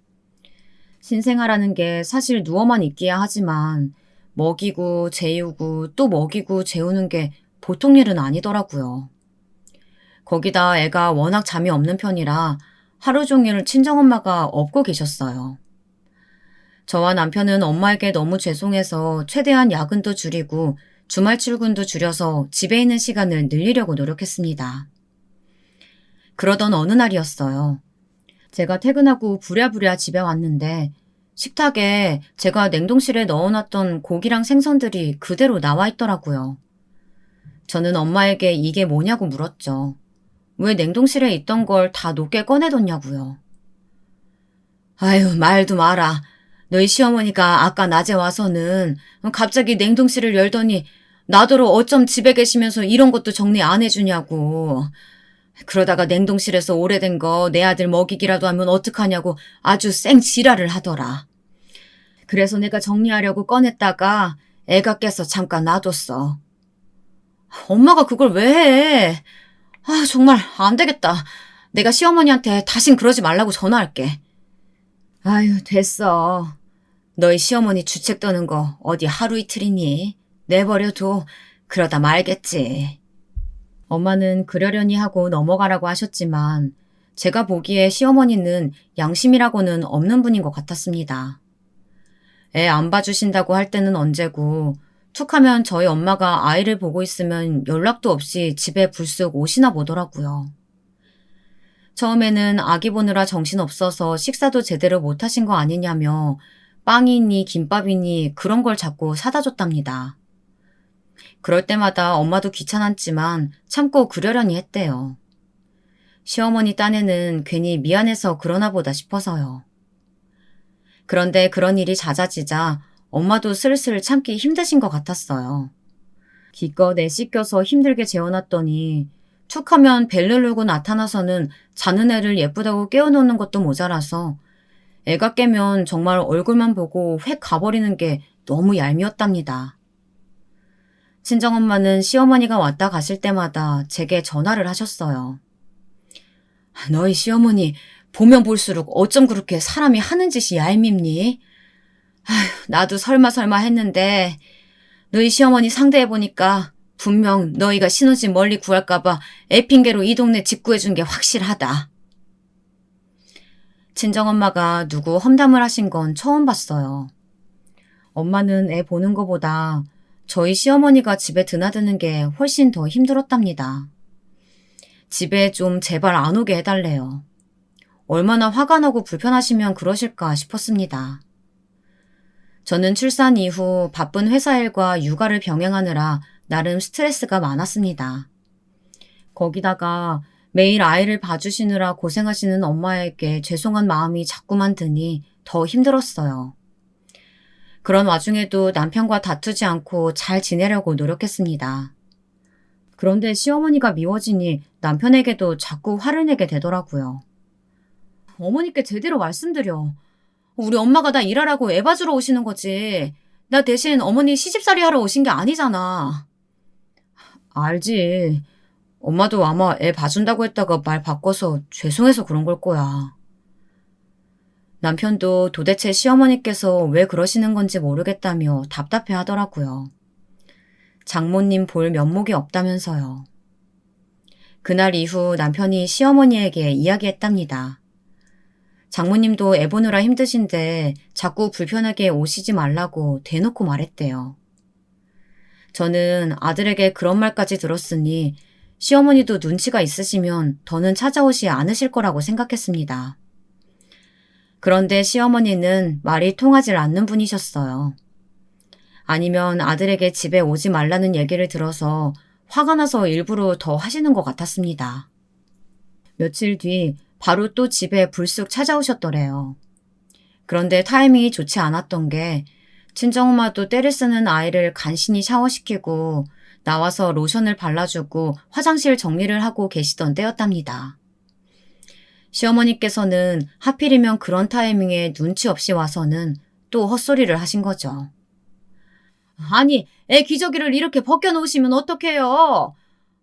신생아라는 게 사실 누워만 있기야 하지만 먹이고 재우고 또 먹이고 재우는 게 보통 일은 아니더라고요. 거기다 애가 워낙 잠이 없는 편이라 하루 종일 친정엄마가 없고 계셨어요. 저와 남편은 엄마에게 너무 죄송해서 최대한 야근도 줄이고 주말 출근도 줄여서 집에 있는 시간을 늘리려고 노력했습니다. 그러던 어느 날이었어요. 제가 퇴근하고 부랴부랴 집에 왔는데 식탁에 제가 냉동실에 넣어놨던 고기랑 생선들이 그대로 나와 있더라고요. 저는 엄마에게 이게 뭐냐고 물었죠. 왜 냉동실에 있던 걸 다 녹게 꺼내뒀냐고요. 아유, 말도 마라. 너희 시어머니가 아까 낮에 와서는 갑자기 냉동실을 열더니 나더러 어쩜 집에 계시면서 이런 것도 정리 안 해주냐고. 그러다가 냉동실에서 오래된 거 내 아들 먹이기라도 하면 어떡하냐고 아주 쌩 지랄을 하더라. 그래서 내가 정리하려고 꺼냈다가 애가 깨서 잠깐 놔뒀어. 엄마가 그걸 왜 해? 아, 정말 안 되겠다. 내가 시어머니한테 다신 그러지 말라고 전화할게. 아유, 됐어. 너희 시어머니 주책 떠는 거 어디 하루 이틀이니? 내버려둬. 그러다 말겠지. 엄마는 그러려니 하고 넘어가라고 하셨지만 제가 보기에 시어머니는 양심이라고는 없는 분인 것 같았습니다. 애 안 봐주신다고 할 때는 언제고 툭 하면 저희 엄마가 아이를 보고 있으면 연락도 없이 집에 불쑥 오시나 보더라고요. 처음에는 아기 보느라 정신없어서 식사도 제대로 못하신 거 아니냐며 빵이니 김밥이니 그런 걸 자꾸 사다 줬답니다. 그럴 때마다 엄마도 귀찮았지만 참고 그러려니 했대요. 시어머니 딴에는 괜히 미안해서 그러나 보다 싶어서요. 그런데 그런 일이 잦아지자 엄마도 슬슬 참기 힘드신 것 같았어요. 기껏 애 씻겨서 힘들게 재워놨더니 툭 하면 벨 누르고 나타나서는 자는 애를 예쁘다고 깨워놓는 것도 모자라서 애가 깨면 정말 얼굴만 보고 획 가버리는 게 너무 얄미웠답니다. 친정엄마는 시어머니가 왔다 가실 때마다 제게 전화를 하셨어요. 너희 시어머니 보면 볼수록 어쩜 그렇게 사람이 하는 짓이 얄밉니? 아휴, 나도 설마 했는데 너희 시어머니 상대해보니까 분명 너희가 신혼집 멀리 구할까봐 애 핑계로 이 동네 집 구해준 게 확실하다. 친정엄마가 누구 험담을 하신 건 처음 봤어요. 엄마는 애 보는 거보다 저희 시어머니가 집에 드나드는 게 훨씬 더 힘들었답니다. 집에 좀 제발 안 오게 해달래요. 얼마나 화가 나고 불편하시면 그러실까 싶었습니다. 저는 출산 이후 바쁜 회사 일과 육아를 병행하느라 나름 스트레스가 많았습니다. 거기다가 매일 아이를 봐주시느라 고생하시는 엄마에게 죄송한 마음이 자꾸만 드니 더 힘들었어요. 그런 와중에도 남편과 다투지 않고 잘 지내려고 노력했습니다. 그런데 시어머니가 미워지니 남편에게도 자꾸 화를 내게 되더라고요. 어머니께 제대로 말씀드려. 우리 엄마가 나 일하라고 애 봐주러 오시는 거지. 나 대신 어머니 시집살이 하러 오신 게 아니잖아. 알지. 엄마도 아마 애 봐준다고 했다가 말 바꿔서 죄송해서 그런 걸 거야. 남편도 도대체 시어머니께서 왜 그러시는 건지 모르겠다며 답답해 하더라고요. 장모님 볼 면목이 없다면서요. 그날 이후 남편이 시어머니에게 이야기했답니다. 장모님도 애 보느라 힘드신데 자꾸 불편하게 오시지 말라고 대놓고 말했대요. 저는 아들에게 그런 말까지 들었으니 시어머니도 눈치가 있으시면 더는 찾아오지 않으실 거라고 생각했습니다. 그런데 시어머니는 말이 통하지 않는 분이셨어요. 아니면 아들에게 집에 오지 말라는 얘기를 들어서 화가 나서 일부러 더 하시는 것 같았습니다. 며칠 뒤 바로 또 집에 불쑥 찾아오셨더래요. 그런데 타이밍이 좋지 않았던 게 친정엄마도 때를 쓰는 아이를 간신히 샤워시키고 나와서 로션을 발라주고 화장실 정리를 하고 계시던 때였답니다. 시어머니께서는 하필이면 그런 타이밍에 눈치 없이 와서는 또 헛소리를 하신 거죠. 아니, 애 기저귀를 이렇게 벗겨놓으시면 어떡해요?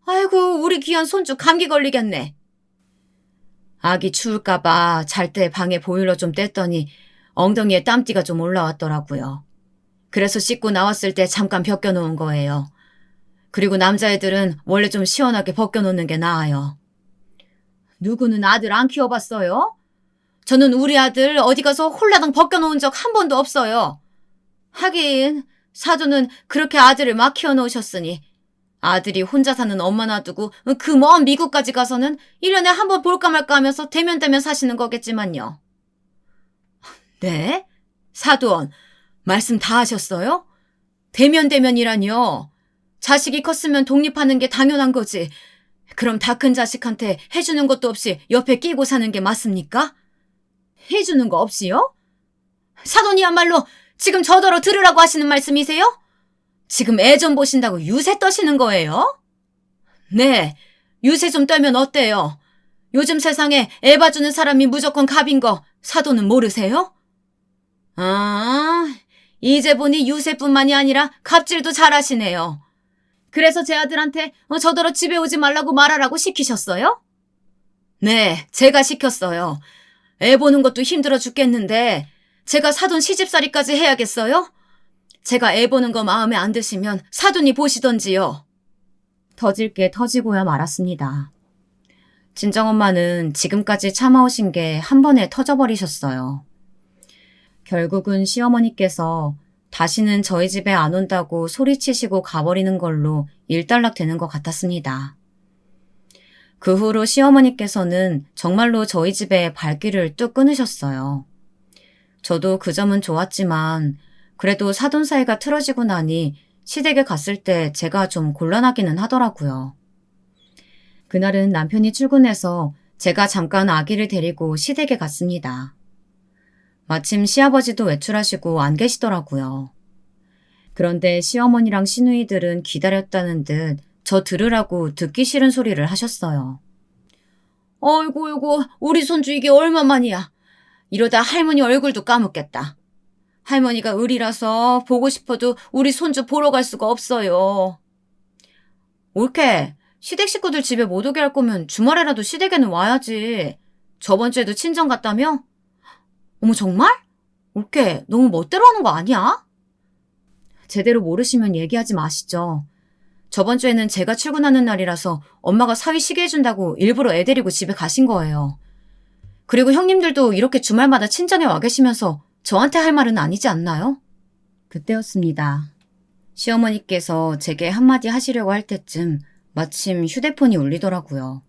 아이고, 우리 귀한 손주 감기 걸리겠네. 아기 추울까봐 잘 때 방에 보일러 좀 뗐더니 엉덩이에 땀띠가 좀 올라왔더라고요. 그래서 씻고 나왔을 때 잠깐 벗겨놓은 거예요. 그리고 남자애들은 원래 좀 시원하게 벗겨놓는 게 나아요. 누구는 아들 안 키워봤어요? 저는 우리 아들 어디 가서 홀라당 벗겨놓은 적 한 번도 없어요. 하긴 사돈은 그렇게 아들을 막 키워놓으셨으니 아들이 혼자 사는 엄마 놔두고 그 먼 미국까지 가서는 1년에 한 번 볼까 말까 하면서 대면대면 사시는 거겠지만요. 네? 사돈, 말씀 다 하셨어요? 대면대면이라니요. 자식이 컸으면 독립하는 게 당연한 거지. 그럼 다 큰 자식한테 해주는 것도 없이 옆에 끼고 사는 게 맞습니까? 해주는 거 없이요? 사돈이야말로 지금 저더러 들으라고 하시는 말씀이세요? 지금 애 좀 보신다고 유세 떠시는 거예요? 네, 유세 좀 떨면 어때요? 요즘 세상에 애 봐주는 사람이 무조건 갑인 거 사돈은 모르세요? 아, 이제 보니 유세뿐만이 아니라 갑질도 잘하시네요. 그래서 제 아들한테 저더러 집에 오지 말라고 말하라고 시키셨어요? 네, 제가 시켰어요. 애 보는 것도 힘들어 죽겠는데 제가 사돈 시집살이까지 해야겠어요? 제가 애 보는 거 마음에 안 드시면 사돈이 보시던지요. 터질 게 터지고야 말았습니다. 친정엄마는 지금까지 참아오신 게 한 번에 터져버리셨어요. 결국은 시어머니께서 다시는 저희 집에 안 온다고 소리치시고 가버리는 걸로 일단락 되는 것 같았습니다. 그 후로 시어머니께서는 정말로 저희 집에 발길을 뚝 끊으셨어요. 저도 그 점은 좋았지만 그래도 사돈 사이가 틀어지고 나니 시댁에 갔을 때 제가 좀 곤란하기는 하더라고요. 그날은 남편이 출근해서 제가 잠깐 아기를 데리고 시댁에 갔습니다. 마침 시아버지도 외출하시고 안 계시더라고요. 그런데 시어머니랑 시누이들은 기다렸다는 듯 저 들으라고 듣기 싫은 소리를 하셨어요. 어이구, 우리 손주 이게 얼마만이야. 이러다 할머니 얼굴도 까먹겠다. 할머니가 을이라서 보고 싶어도 우리 손주 보러 갈 수가 없어요. 옳게 시댁 식구들 집에 못 오게 할 거면 주말에라도 시댁에는 와야지. 저번 주에도 친정 갔다며? 어머 정말? 옳게 너무 멋대로 하는 거 아니야? 제대로 모르시면 얘기하지 마시죠. 저번 주에는 제가 출근하는 날이라서 엄마가 사위 쉬게 해준다고 일부러 애 데리고 집에 가신 거예요. 그리고 형님들도 이렇게 주말마다 친정에 와 계시면서 저한테 할 말은 아니지 않나요? 그때였습니다. 시어머니께서 제게 한마디 하시려고 할 때쯤 마침 휴대폰이 울리더라고요.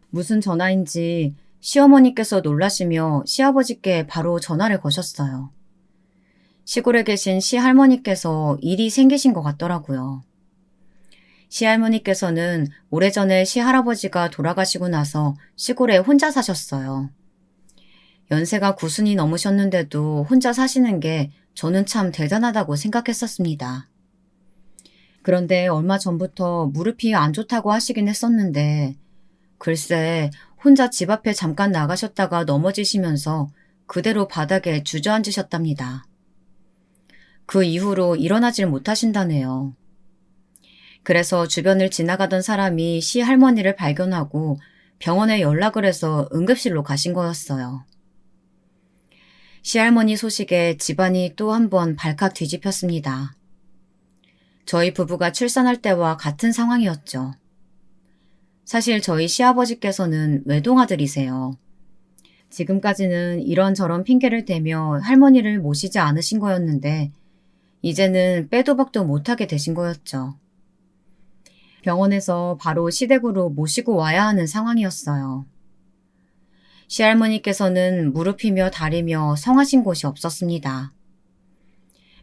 무슨 전화인지 시어머니께서 놀라시며 시아버지께 바로 전화를 거셨어요. 시골에 계신 시할머니께서 일이 생기신 것 같더라고요. 시할머니께서는 오래전에 시할아버지가 돌아가시고 나서 시골에 혼자 사셨어요. 연세가 9순이 넘으셨는데도 혼자 사시는 게 저는 참 대단하다고 생각했었습니다. 그런데 얼마 전부터 무릎이 안 좋다고 하시긴 했었는데 글쎄 혼자 집 앞에 잠깐 나가셨다가 넘어지시면서 그대로 바닥에 주저앉으셨답니다. 그 이후로 일어나질 못하신다네요. 그래서 주변을 지나가던 사람이 시할머니를 발견하고 병원에 연락을 해서 응급실로 가신 거였어요. 시할머니 소식에 집안이 또 한 번 발칵 뒤집혔습니다. 저희 부부가 출산할 때와 같은 상황이었죠. 사실 저희 시아버지께서는 외동아들이세요. 지금까지는 이런저런 핑계를 대며 할머니를 모시지 않으신 거였는데 이제는 빼도 박도 못하게 되신 거였죠. 병원에서 바로 시댁으로 모시고 와야 하는 상황이었어요. 시할머니께서는 무릎이며 다리며 성하신 곳이 없었습니다.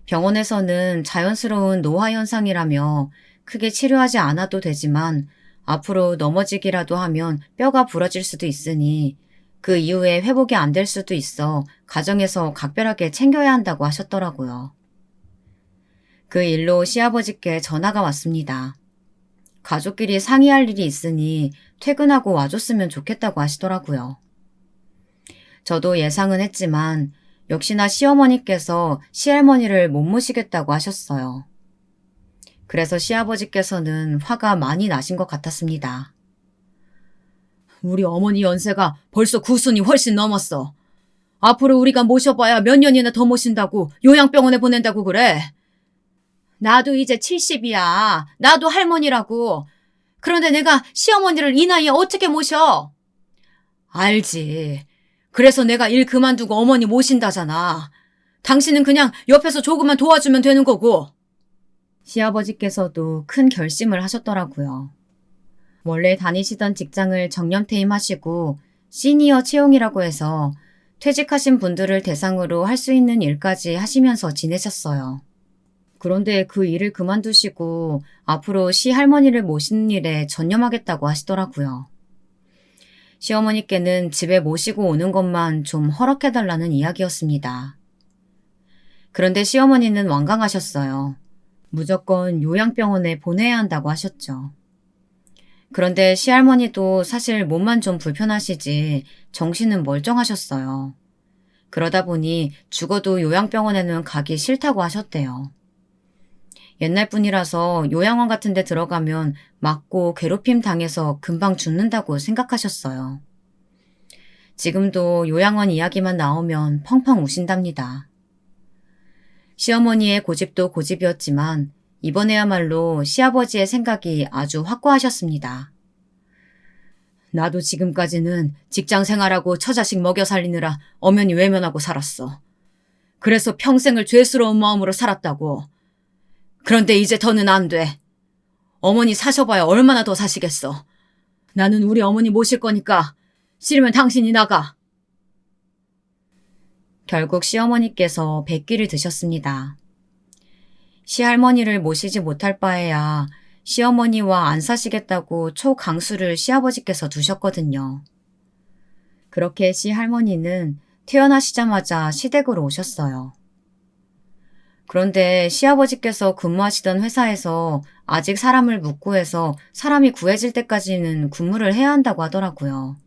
병원에서는 자연스러운 노화 현상이라며 크게 치료하지 않아도 되지만 앞으로 넘어지기라도 하면 뼈가 부러질 수도 있으니 그 이후에 회복이 안 될 수도 있어 가정에서 각별하게 챙겨야 한다고 하셨더라고요. 그 일로 시아버지께 전화가 왔습니다. 가족끼리 상의할 일이 있으니 퇴근하고 와줬으면 좋겠다고 하시더라고요. 저도 예상은 했지만 역시나 시어머니께서 시할머니를 못 모시겠다고 하셨어요. 그래서 시아버지께서는 화가 많이 나신 것 같았습니다. 우리 어머니 연세가 벌써 9순이 훨씬 넘었어. 앞으로 우리가 모셔봐야 몇 년이나 더 모신다고 요양병원에 보낸다고 그래. 나도 이제 70이야. 나도 할머니라고. 그런데 내가 시어머니를 이 나이에 어떻게 모셔? 알지. 그래서 내가 일 그만두고 어머니 모신다잖아. 당신은 그냥 옆에서 조금만 도와주면 되는 거고. 시아버지께서도 큰 결심을 하셨더라고요. 원래 다니시던 직장을 정년퇴임하시고 시니어 채용이라고 해서 퇴직하신 분들을 대상으로 할 수 있는 일까지 하시면서 지내셨어요. 그런데 그 일을 그만두시고 앞으로 시할머니를 모시는 일에 전념하겠다고 하시더라고요. 시어머니께는 집에 모시고 오는 것만 좀 허락해달라는 이야기였습니다. 그런데 시어머니는 완강하셨어요. 무조건 요양병원에 보내야 한다고 하셨죠. 그런데 시할머니도 사실 몸만 좀 불편하시지 정신은 멀쩡하셨어요. 그러다 보니 죽어도 요양병원에는 가기 싫다고 하셨대요. 옛날 분이라서 요양원 같은 데 들어가면 맞고 괴롭힘 당해서 금방 죽는다고 생각하셨어요. 지금도 요양원 이야기만 나오면 펑펑 우신답니다. 시어머니의 고집도 고집이었지만 이번에야말로 시아버지의 생각이 아주 확고하셨습니다. 나도 지금까지는 직장 생활하고 처자식 먹여 살리느라 엄연히 외면하고 살았어. 그래서 평생을 죄스러운 마음으로 살았다고. 그런데 이제 더는 안 돼. 어머니 사셔봐야 얼마나 더 사시겠어. 나는 우리 어머니 모실 거니까 싫으면 당신이 나가. 결국 시어머니께서 백기를 드셨습니다. 시할머니를 모시지 못할 바에야 시어머니와 안 사시겠다고 초강수를 시아버지께서 두셨거든요. 그렇게 시할머니는 태어나시자마자 시댁으로 오셨어요. 그런데 시아버지께서 근무하시던 회사에서 아직 사람을 못 구해서 사람이 구해질 때까지는 근무를 해야 한다고 하더라고요.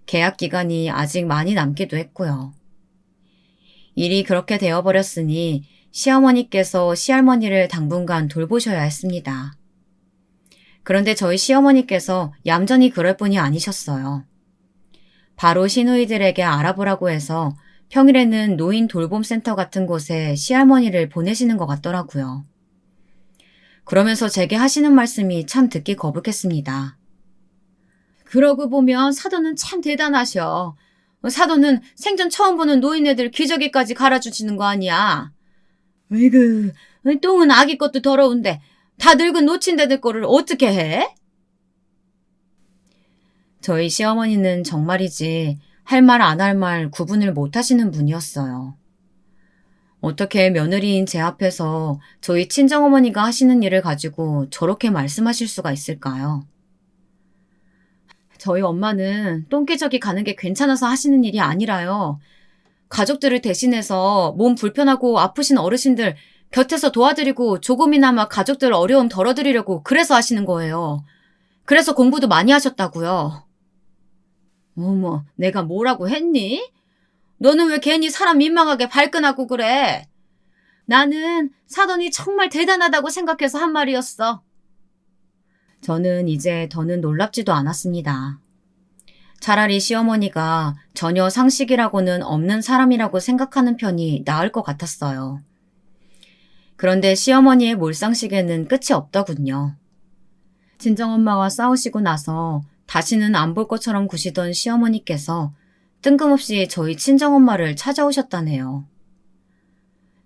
계약 기간이 아직 많이 남기도 했고요. 일이 그렇게 되어버렸으니 시어머니께서 시할머니를 당분간 돌보셔야 했습니다. 그런데 저희 시어머니께서 얌전히 그럴 뿐이 아니셨어요. 바로 시누이들에게 알아보라고 해서 평일에는 노인 돌봄센터 같은 곳에 시할머니를 보내시는 것 같더라고요. 그러면서 제게 하시는 말씀이 참 듣기 거북했습니다. 그러고 보면 사돈은 참 대단하셔. 사돈은 생전 처음 보는 노인네들 기저귀까지 갈아주시는 거 아니야. 으이그, 똥은 아기 것도 더러운데 다 늙은 노친데들 거를 어떻게 해? 저희 시어머니는 정말이지 할 말 안 할 말 구분을 못 하시는 분이었어요. 어떻게 며느리인 제 앞에서 저희 친정어머니가 하시는 일을 가지고 저렇게 말씀하실 수가 있을까요? 저희 엄마는 똥기저귀 가는 게 괜찮아서 하시는 일이 아니라요. 가족들을 대신해서 몸 불편하고 아프신 어르신들 곁에서 도와드리고 조금이나마 가족들 어려움 덜어드리려고 그래서 하시는 거예요. 그래서 공부도 많이 하셨다고요. 어머, 내가 뭐라고 했니? 너는 왜 괜히 사람 민망하게 발끈하고 그래? 나는 사돈이 정말 대단하다고 생각해서 한 말이었어. 저는 이제 더는 놀랍지도 않았습니다. 차라리 시어머니가 전혀 상식이라고는 없는 사람이라고 생각하는 편이 나을 것 같았어요. 그런데 시어머니의 몰상식에는 끝이 없더군요. 친정엄마와 싸우시고 나서 다시는 안 볼 것처럼 구시던 시어머니께서 뜬금없이 저희 친정엄마를 찾아오셨다네요.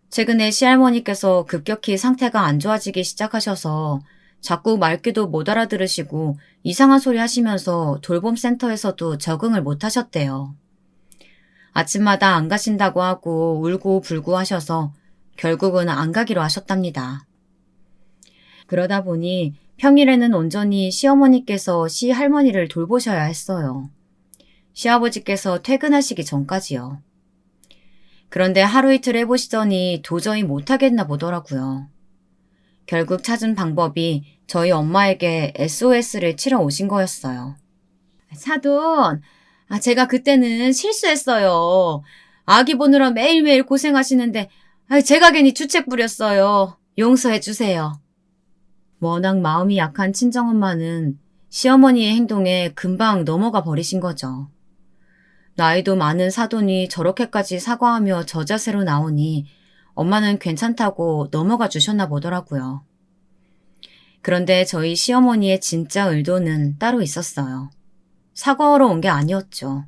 최근에 시할머니께서 급격히 상태가 안 좋아지기 시작하셔서 자꾸 말귀도 못 알아들으시고 이상한 소리 하시면서 돌봄센터에서도 적응을 못 하셨대요. 아침마다 안 가신다고 하고 울고 불고 하셔서 결국은 안 가기로 하셨답니다. 그러다 보니 평일에는 온전히 시어머니께서 시할머니를 돌보셔야 했어요. 시아버지께서 퇴근하시기 전까지요. 그런데 하루 이틀 해보시더니 도저히 못하겠나 보더라고요. 결국 찾은 방법이 저희 엄마에게 SOS를 치러 오신 거였어요. 사돈, 제가 그때는 실수했어요. 아기 보느라 매일매일 고생하시는데 제가 괜히 주책 부렸어요. 용서해 주세요. 워낙 마음이 약한 친정엄마는 시어머니의 행동에 금방 넘어가 버리신 거죠. 나이도 많은 사돈이 저렇게까지 사과하며 저자세로 나오니 엄마는 괜찮다고 넘어가 주셨나 보더라고요. 그런데 저희 시어머니의 진짜 의도는 따로 있었어요. 사과하러 온 게 아니었죠.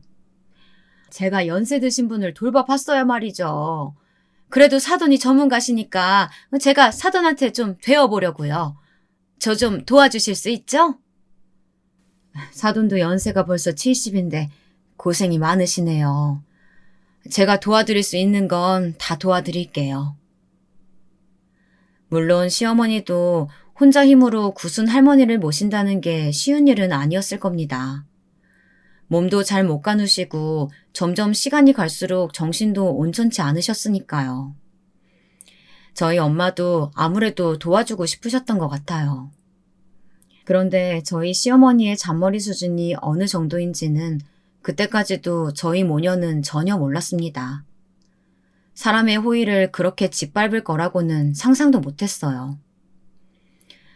제가 연세 드신 분을 돌봐봤어야 말이죠. 그래도 사돈이 전문가시니까 제가 사돈한테 좀 되어보려고요. 저 좀 도와주실 수 있죠? 사돈도 연세가 벌써 70인데 고생이 많으시네요. 제가 도와드릴 수 있는 건 다 도와드릴게요. 물론 시어머니도 혼자 힘으로 구순 할머니를 모신다는 게 쉬운 일은 아니었을 겁니다. 몸도 잘 못 가누시고 점점 시간이 갈수록 정신도 온전치 않으셨으니까요. 저희 엄마도 아무래도 도와주고 싶으셨던 것 같아요. 그런데 저희 시어머니의 잔머리 수준이 어느 정도인지는 그때까지도 저희 모녀는 전혀 몰랐습니다. 사람의 호의를 그렇게 짓밟을 거라고는 상상도 못했어요.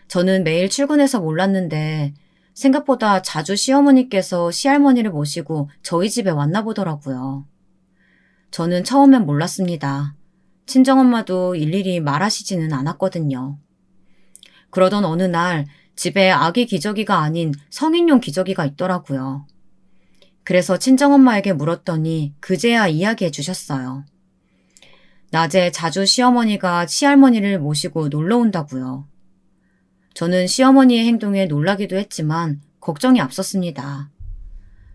저는 매일 출근해서 몰랐는데 생각보다 자주 시어머니께서 시할머니를 모시고 저희 집에 왔나 보더라고요. 저는 처음엔 몰랐습니다. 친정엄마도 일일이 말하시지는 않았거든요. 그러던 어느 날 집에 아기 기저귀가 아닌 성인용 기저귀가 있더라고요. 그래서 친정엄마에게 물었더니 그제야 이야기해 주셨어요. 낮에 자주 시어머니가 시할머니를 모시고 놀러 온다고요. 저는 시어머니의 행동에 놀라기도 했지만 걱정이 앞섰습니다.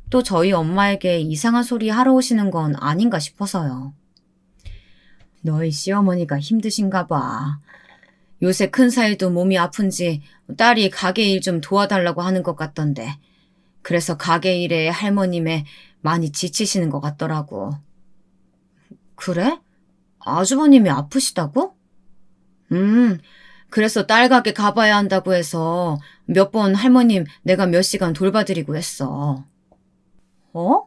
또 저희 엄마에게 이상한 소리 하러 오시는 건 아닌가 싶어서요. 너희 시어머니가 힘드신가 봐. 요새 큰 사이도 몸이 아픈지 딸이 가게 일 좀 도와달라고 하는 것 같던데 그래서 가게 일에 할머님에 많이 지치시는 것 같더라고. 그래? 아주버님이 아프시다고? 그래서 딸 가게 가봐야 한다고 해서 몇 번 할머님 내가 몇 시간 돌봐드리고 했어. 어?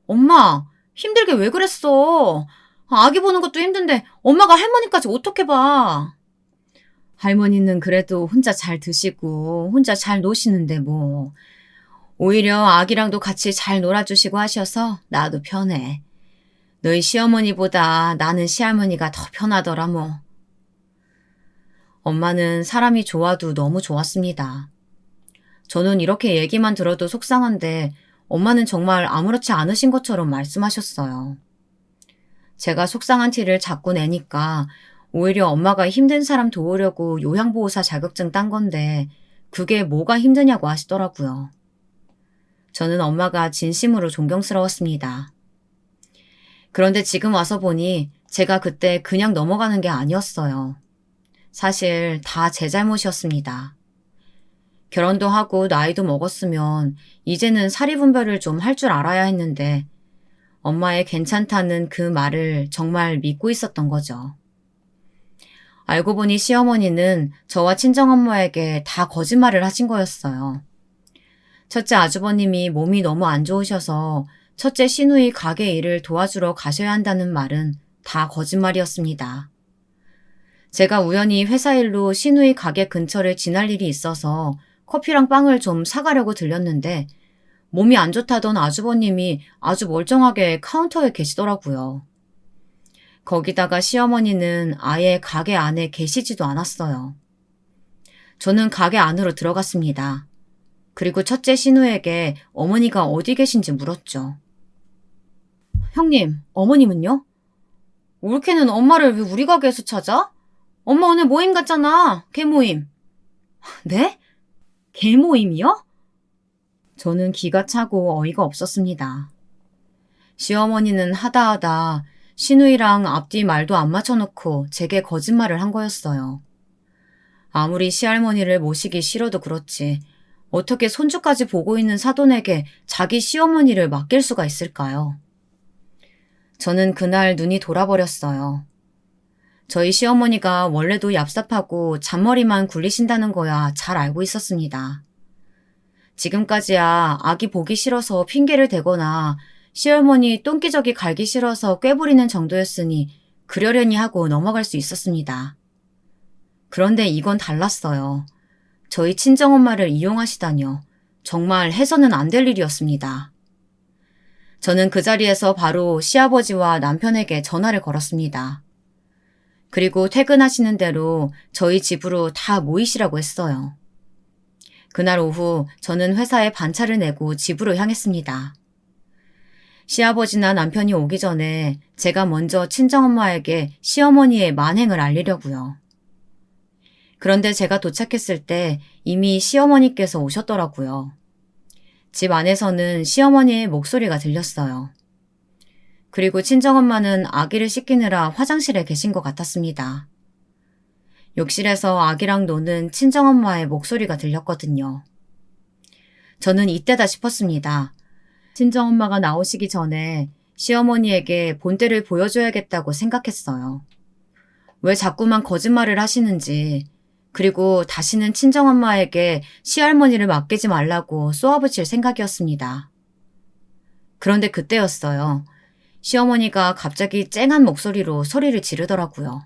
엄마, 힘들게 왜 그랬어? 아기 보는 것도 힘든데 엄마가 할머니까지 어떻게 봐? 할머니는 그래도 혼자 잘 드시고 혼자 잘 노시는데 뭐. 오히려 아기랑도 같이 잘 놀아주시고 하셔서 나도 편해. 너희 시어머니보다 나는 시할머니가 더 편하더라 뭐. 엄마는 사람이 좋아도 너무 좋았습니다. 저는 이렇게 얘기만 들어도 속상한데 엄마는 정말 아무렇지 않으신 것처럼 말씀하셨어요. 제가 속상한 티를 자꾸 내니까 오히려 엄마가 힘든 사람 도우려고 요양보호사 자격증 딴 건데 그게 뭐가 힘드냐고 하시더라고요. 저는 엄마가 진심으로 존경스러웠습니다. 그런데 지금 와서 보니 제가 그때 그냥 넘어가는 게 아니었어요. 사실 다 제 잘못이었습니다. 결혼도 하고 나이도 먹었으면 이제는 사리분별을 좀 할 줄 알아야 했는데 엄마의 괜찮다는 그 말을 정말 믿고 있었던 거죠. 알고 보니 시어머니는 저와 친정엄마에게 다 거짓말을 하신 거였어요. 첫째 아주버님이 몸이 너무 안 좋으셔서 첫째 시누이 가게 일을 도와주러 가셔야 한다는 말은 다 거짓말이었습니다. 제가 우연히 회사 일로 시누이 가게 근처를 지날 일이 있어서 커피랑 빵을 좀 사가려고 들렸는데 몸이 안 좋다던 아주버님이 아주 멀쩡하게 카운터에 계시더라고요. 거기다가 시어머니는 아예 가게 안에 계시지도 않았어요. 저는 가게 안으로 들어갔습니다. 그리고 첫째 시누에게 어머니가 어디 계신지 물었죠. 형님, 어머님은요? 올케는 엄마를 왜 우리 가게에서 찾아? 엄마 오늘 모임 갔잖아. 개모임. 네? 개모임이요? 저는 기가 차고 어이가 없었습니다. 시어머니는 하다하다 시누이랑 앞뒤 말도 안 맞춰놓고 제게 거짓말을 한 거였어요. 아무리 시할머니를 모시기 싫어도 그렇지 어떻게 손주까지 보고 있는 사돈에게 자기 시어머니를 맡길 수가 있을까요? 저는 그날 눈이 돌아버렸어요. 저희 시어머니가 원래도 얍삽하고 잔머리만 굴리신다는 거야 잘 알고 있었습니다. 지금까지야 아기 보기 싫어서 핑계를 대거나 시어머니 똥기저귀 갈기 싫어서 꾀부리는 정도였으니 그러려니 하고 넘어갈 수 있었습니다. 그런데 이건 달랐어요. 저희 친정엄마를 이용하시다뇨. 정말 해서는 안 될 일이었습니다. 저는 그 자리에서 바로 시아버지와 남편에게 전화를 걸었습니다. 그리고 퇴근하시는 대로 저희 집으로 다 모이시라고 했어요. 그날 오후 저는 회사에 반차를 내고 집으로 향했습니다. 시아버지나 남편이 오기 전에 제가 먼저 친정엄마에게 시어머니의 만행을 알리려고요. 그런데 제가 도착했을 때 이미 시어머니께서 오셨더라고요. 집 안에서는 시어머니의 목소리가 들렸어요. 그리고 친정엄마는 아기를 씻기느라 화장실에 계신 것 같았습니다. 욕실에서 아기랑 노는 친정엄마의 목소리가 들렸거든요. 저는 이때다 싶었습니다. 친정엄마가 나오시기 전에 시어머니에게 본때를 보여줘야겠다고 생각했어요. 왜 자꾸만 거짓말을 하시는지, 그리고 다시는 친정엄마에게 시할머니를 맡기지 말라고 쏘아붙일 생각이었습니다. 그런데 그때였어요. 시어머니가 갑자기 쨍한 목소리로 소리를 지르더라고요.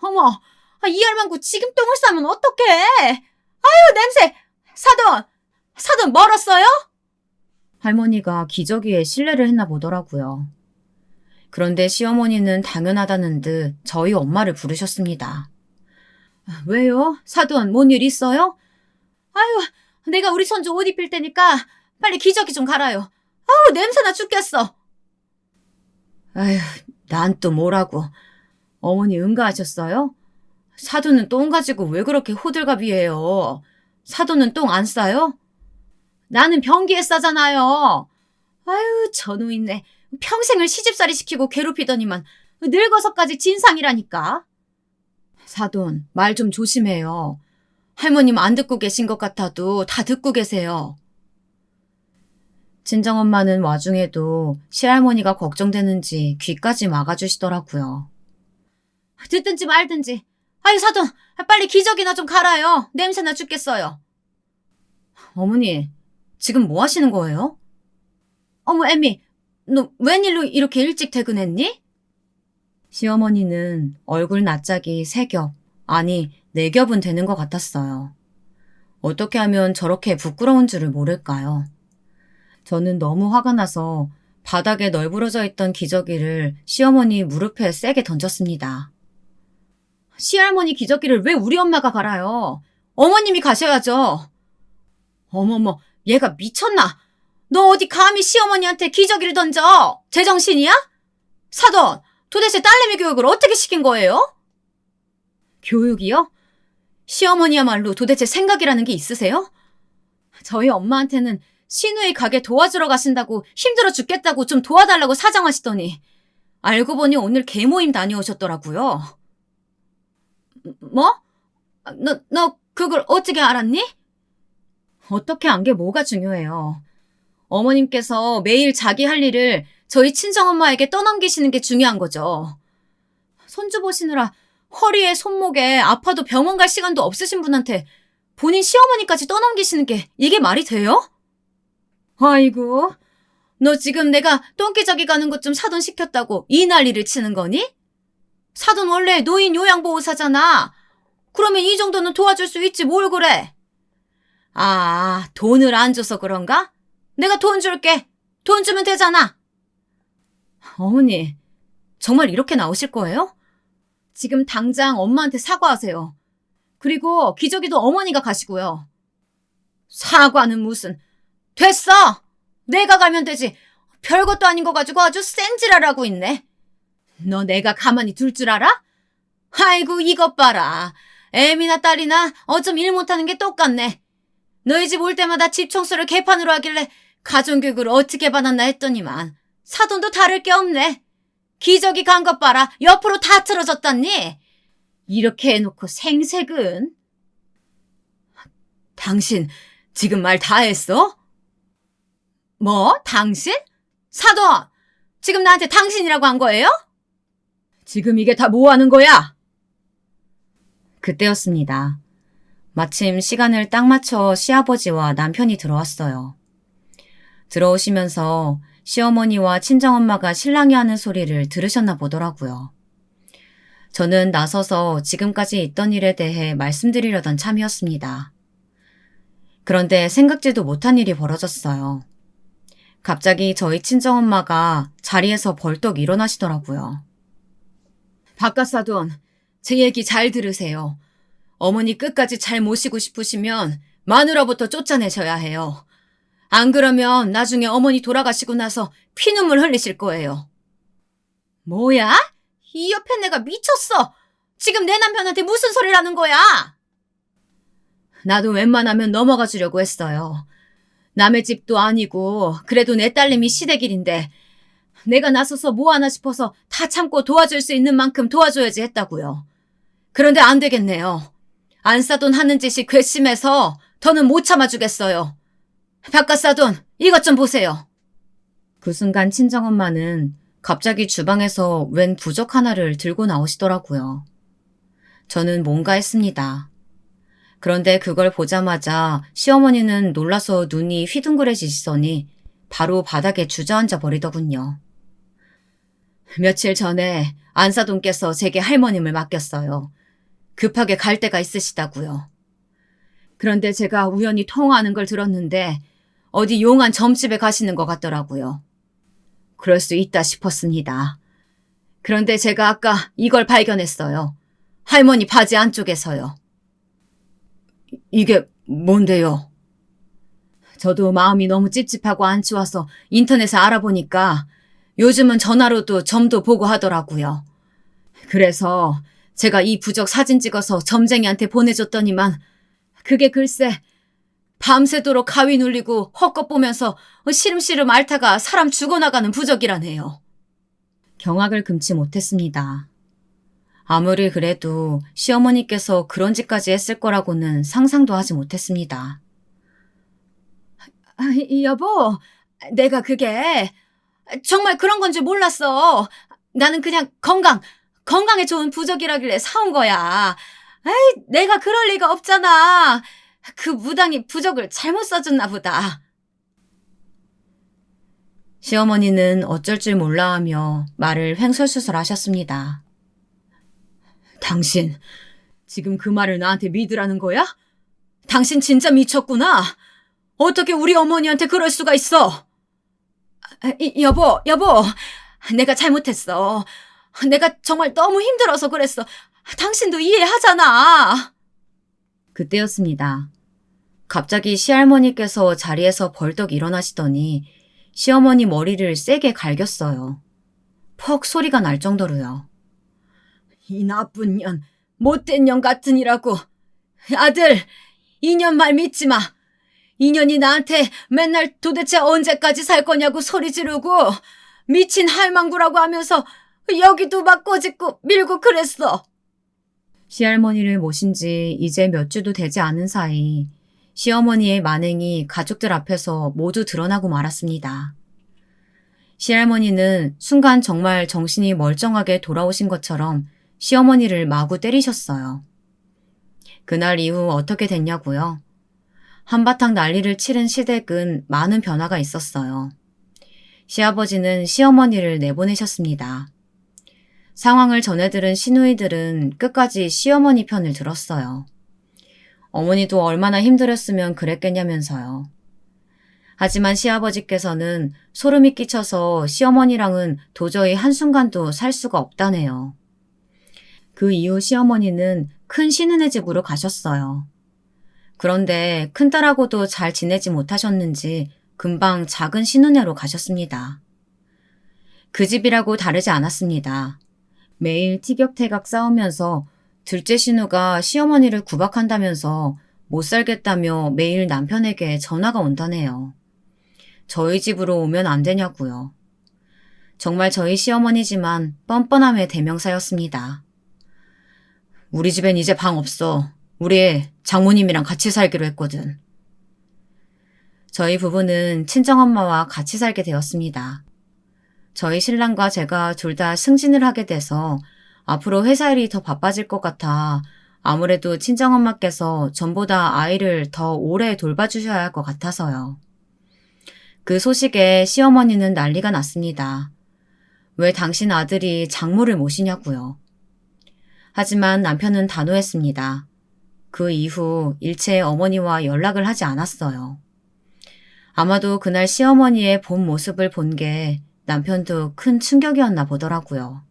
어머, 이 할망구 지금 똥을 싸면 어떡해? 아유, 냄새! 사돈 멀었어요? 할머니가 기저귀에 실례를 했나 보더라고요. 그런데 시어머니는 당연하다는 듯 저희 엄마를 부르셨습니다. 왜요? 사돈, 뭔 일 있어요? 아유, 내가 우리 손주 옷 입힐 테니까 빨리 기저귀 좀 갈아요. 아우, 냄새나 죽겠어. 아휴, 난 또 뭐라고. 어머니 응가하셨어요? 사돈은 똥 가지고 왜 그렇게 호들갑이에요? 사돈은 똥 안 싸요? 나는 변기에 싸잖아요. 아유, 저놈 있네. 평생을 시집살이 시키고 괴롭히더니만 늙어서까지 진상이라니까. 사돈, 말 좀 조심해요. 할머님 안 듣고 계신 것 같아도 다 듣고 계세요. 친정엄마는 와중에도 시할머니가 걱정되는지 귀까지 막아주시더라고요. 듣든지 말든지. 아유, 사돈, 빨리 기저귀나 좀 갈아요. 냄새나 죽겠어요. 어머니, 지금 뭐 하시는 거예요? 어머, 애미, 너 웬일로 이렇게 일찍 퇴근했니? 시어머니는 얼굴 낯짝이 3겹, 아니 4겹은 되는 것 같았어요. 어떻게 하면 저렇게 부끄러운 줄을 모를까요? 저는 너무 화가 나서 바닥에 널브러져 있던 기저귀를 시어머니 무릎에 세게 던졌습니다. 시할머니 기저귀를 왜 우리 엄마가 갈아요? 어머님이 가셔야죠. 어머머, 얘가 미쳤나? 너 어디 감히 시어머니한테 기저귀를 던져? 제정신이야? 사돈, 도대체 딸내미 교육을 어떻게 시킨 거예요? 교육이요? 시어머니야말로 도대체 생각이라는 게 있으세요? 저희 엄마한테는 시누이 가게 도와주러 가신다고 힘들어 죽겠다고 좀 도와달라고 사정하시더니 알고 보니 오늘 개모임 다녀오셨더라고요. 뭐? 너 그걸 어떻게 알았니? 어떻게 안 게 뭐가 중요해요. 어머님께서 매일 자기 할 일을 저희 친정엄마에게 떠넘기시는 게 중요한 거죠. 손주 보시느라 허리에 손목에 아파도 병원 갈 시간도 없으신 분한테 본인 시어머니까지 떠넘기시는 게 이게 말이 돼요? 아이고, 너 지금 내가 똥기저귀 가는 것 좀 사돈 시켰다고 이 난리를 치는 거니? 사돈 원래 노인 요양보호사잖아. 그러면 이 정도는 도와줄 수 있지 뭘 그래? 아, 돈을 안 줘서 그런가? 내가 돈 줄게. 돈 주면 되잖아. 어머니, 정말 이렇게 나오실 거예요? 지금 당장 엄마한테 사과하세요. 그리고 기저귀도 어머니가 가시고요. 사과는 무슨. 됐어! 내가 가면 되지. 별것도 아닌 거 가지고 아주 센지랄하고 있네. 너 내가 가만히 둘 줄 알아? 아이고, 이것 봐라. 애미나 딸이나 어쩜 일 못하는 게 똑같네. 너희 집 올 때마다 집 청소를 개판으로 하길래 가정교육을 어떻게 받았나 했더니만 사돈도 다를 게 없네. 기저귀 간 것 봐라. 옆으로 다 틀어졌다니. 이렇게 해놓고 생색은? 당신 지금 말 다 했어? 뭐? 당신? 사돈! 지금 나한테 당신이라고 한 거예요? 지금 이게 다 뭐 하는 거야? 그때였습니다. 마침 시간을 딱 맞춰 시아버지와 남편이 들어왔어요. 들어오시면서 시어머니와 친정엄마가 신랑이 하는 소리를 들으셨나 보더라고요. 저는 나서서 지금까지 있던 일에 대해 말씀드리려던 참이었습니다. 그런데 생각지도 못한 일이 벌어졌어요. 갑자기 저희 친정엄마가 자리에서 벌떡 일어나시더라고요. 바깥사돈, 제 얘기 잘 들으세요. 어머니 끝까지 잘 모시고 싶으시면 마누라부터 쫓아내셔야 해요. 안 그러면 나중에 어머니 돌아가시고 나서 피눈물 흘리실 거예요. 뭐야? 이 옆에 내가 미쳤어! 지금 내 남편한테 무슨 소리를 하는 거야? 나도 웬만하면 넘어가 주려고 했어요. 남의 집도 아니고 그래도 내 딸내미 시댁일인데 내가 나서서 뭐 하나 싶어서 다 참고 도와줄 수 있는 만큼 도와줘야지 했다고요. 그런데 안 되겠네요. 안사돈 하는 짓이 괘씸해서 더는 못 참아주겠어요. 바깥사돈, 이것 좀 보세요. 그 순간 친정엄마는 갑자기 주방에서 웬 부적 하나를 들고 나오시더라고요. 저는 뭔가 했습니다. 그런데 그걸 보자마자 시어머니는 놀라서 눈이 휘둥그레지시더니 바로 바닥에 주저앉아 버리더군요. 며칠 전에 안사돈께서 제게 할머님을 맡겼어요. 급하게 갈 데가 있으시다고요. 그런데 제가 우연히 통화하는 걸 들었는데 어디 용한 점집에 가시는 것 같더라고요. 그럴 수 있다 싶었습니다. 그런데 제가 아까 이걸 발견했어요. 할머니 바지 안쪽에서요. 이게 뭔데요? 저도 마음이 너무 찝찝하고 안 좋아서 인터넷에 알아보니까 요즘은 전화로도 점도 보고 하더라고요. 그래서 제가 이 부적 사진 찍어서 점쟁이한테 보내줬더니만 그게 글쎄 밤새도록 가위 눌리고 헛것 보면서 시름시름 앓다가 사람 죽어나가는 부적이라네요. 경악을 금치 못했습니다. 아무리 그래도 시어머니께서 그런 짓까지 했을 거라고는 상상도 하지 못했습니다. 여보, 내가 그게 정말 그런 건 줄 몰랐어. 나는 그냥 건강에 좋은 부적이라길래 사온 거야. 에이, 내가 그럴 리가 없잖아. 그 무당이 부적을 잘못 써줬나 보다. 시어머니는 어쩔 줄 몰라 하며 말을 횡설수설 하셨습니다. 당신, 지금 그 말을 나한테 믿으라는 거야? 당신 진짜 미쳤구나. 어떻게 우리 어머니한테 그럴 수가 있어? 여보, 내가 잘못했어. 내가 정말 너무 힘들어서 그랬어. 당신도 이해하잖아. 그때였습니다. 갑자기 시할머니께서 자리에서 벌떡 일어나시더니 시어머니 머리를 세게 갈겼어요. 퍽 소리가 날 정도로요. 이 나쁜 년, 못된 년 같으니라고. 아들, 이 년 말 믿지 마. 이 년이 나한테 맨날 도대체 언제까지 살 거냐고 소리 지르고 미친 할망구라고 하면서 여기도 막 꼬집고 밀고 그랬어. 시할머니를 모신 지 이제 몇 주도 되지 않은 사이 시어머니의 만행이 가족들 앞에서 모두 드러나고 말았습니다. 시할머니는 순간 정말 정신이 멀쩡하게 돌아오신 것처럼 시어머니를 마구 때리셨어요. 그날 이후 어떻게 됐냐고요? 한바탕 난리를 치른 시댁은 많은 변화가 있었어요. 시아버지는 시어머니를 내보내셨습니다. 상황을 전해들은 시누이들은 끝까지 시어머니 편을 들었어요. 어머니도 얼마나 힘들었으면 그랬겠냐면서요. 하지만 시아버지께서는 소름이 끼쳐서 시어머니랑은 도저히 한순간도 살 수가 없다네요. 그 이후 시어머니는 큰 시누네 집으로 가셨어요. 그런데 큰딸하고도 잘 지내지 못하셨는지 금방 작은 시누네로 가셨습니다. 그 집이라고 다르지 않았습니다. 매일 티격태격 싸우면서 둘째 시누가 시어머니를 구박한다면서 못 살겠다며 매일 남편에게 전화가 온다네요. 저희 집으로 오면 안 되냐고요. 정말 저희 시어머니지만 뻔뻔함의 대명사였습니다. 우리 집엔 이제 방 없어. 우리 장모님이랑 같이 살기로 했거든. 저희 부부는 친정엄마와 같이 살게 되었습니다. 저희 신랑과 제가 둘 다 승진을 하게 돼서 앞으로 회사 일이 더 바빠질 것 같아 아무래도 친정엄마께서 전보다 아이를 더 오래 돌봐주셔야 할 것 같아서요. 그 소식에 시어머니는 난리가 났습니다. 왜 당신 아들이 장모를 모시냐고요. 하지만 남편은 단호했습니다. 그 이후 일체 어머니와 연락을 하지 않았어요. 아마도 그날 시어머니의 본 모습을 본 게 남편도 큰 충격이었나 보더라고요.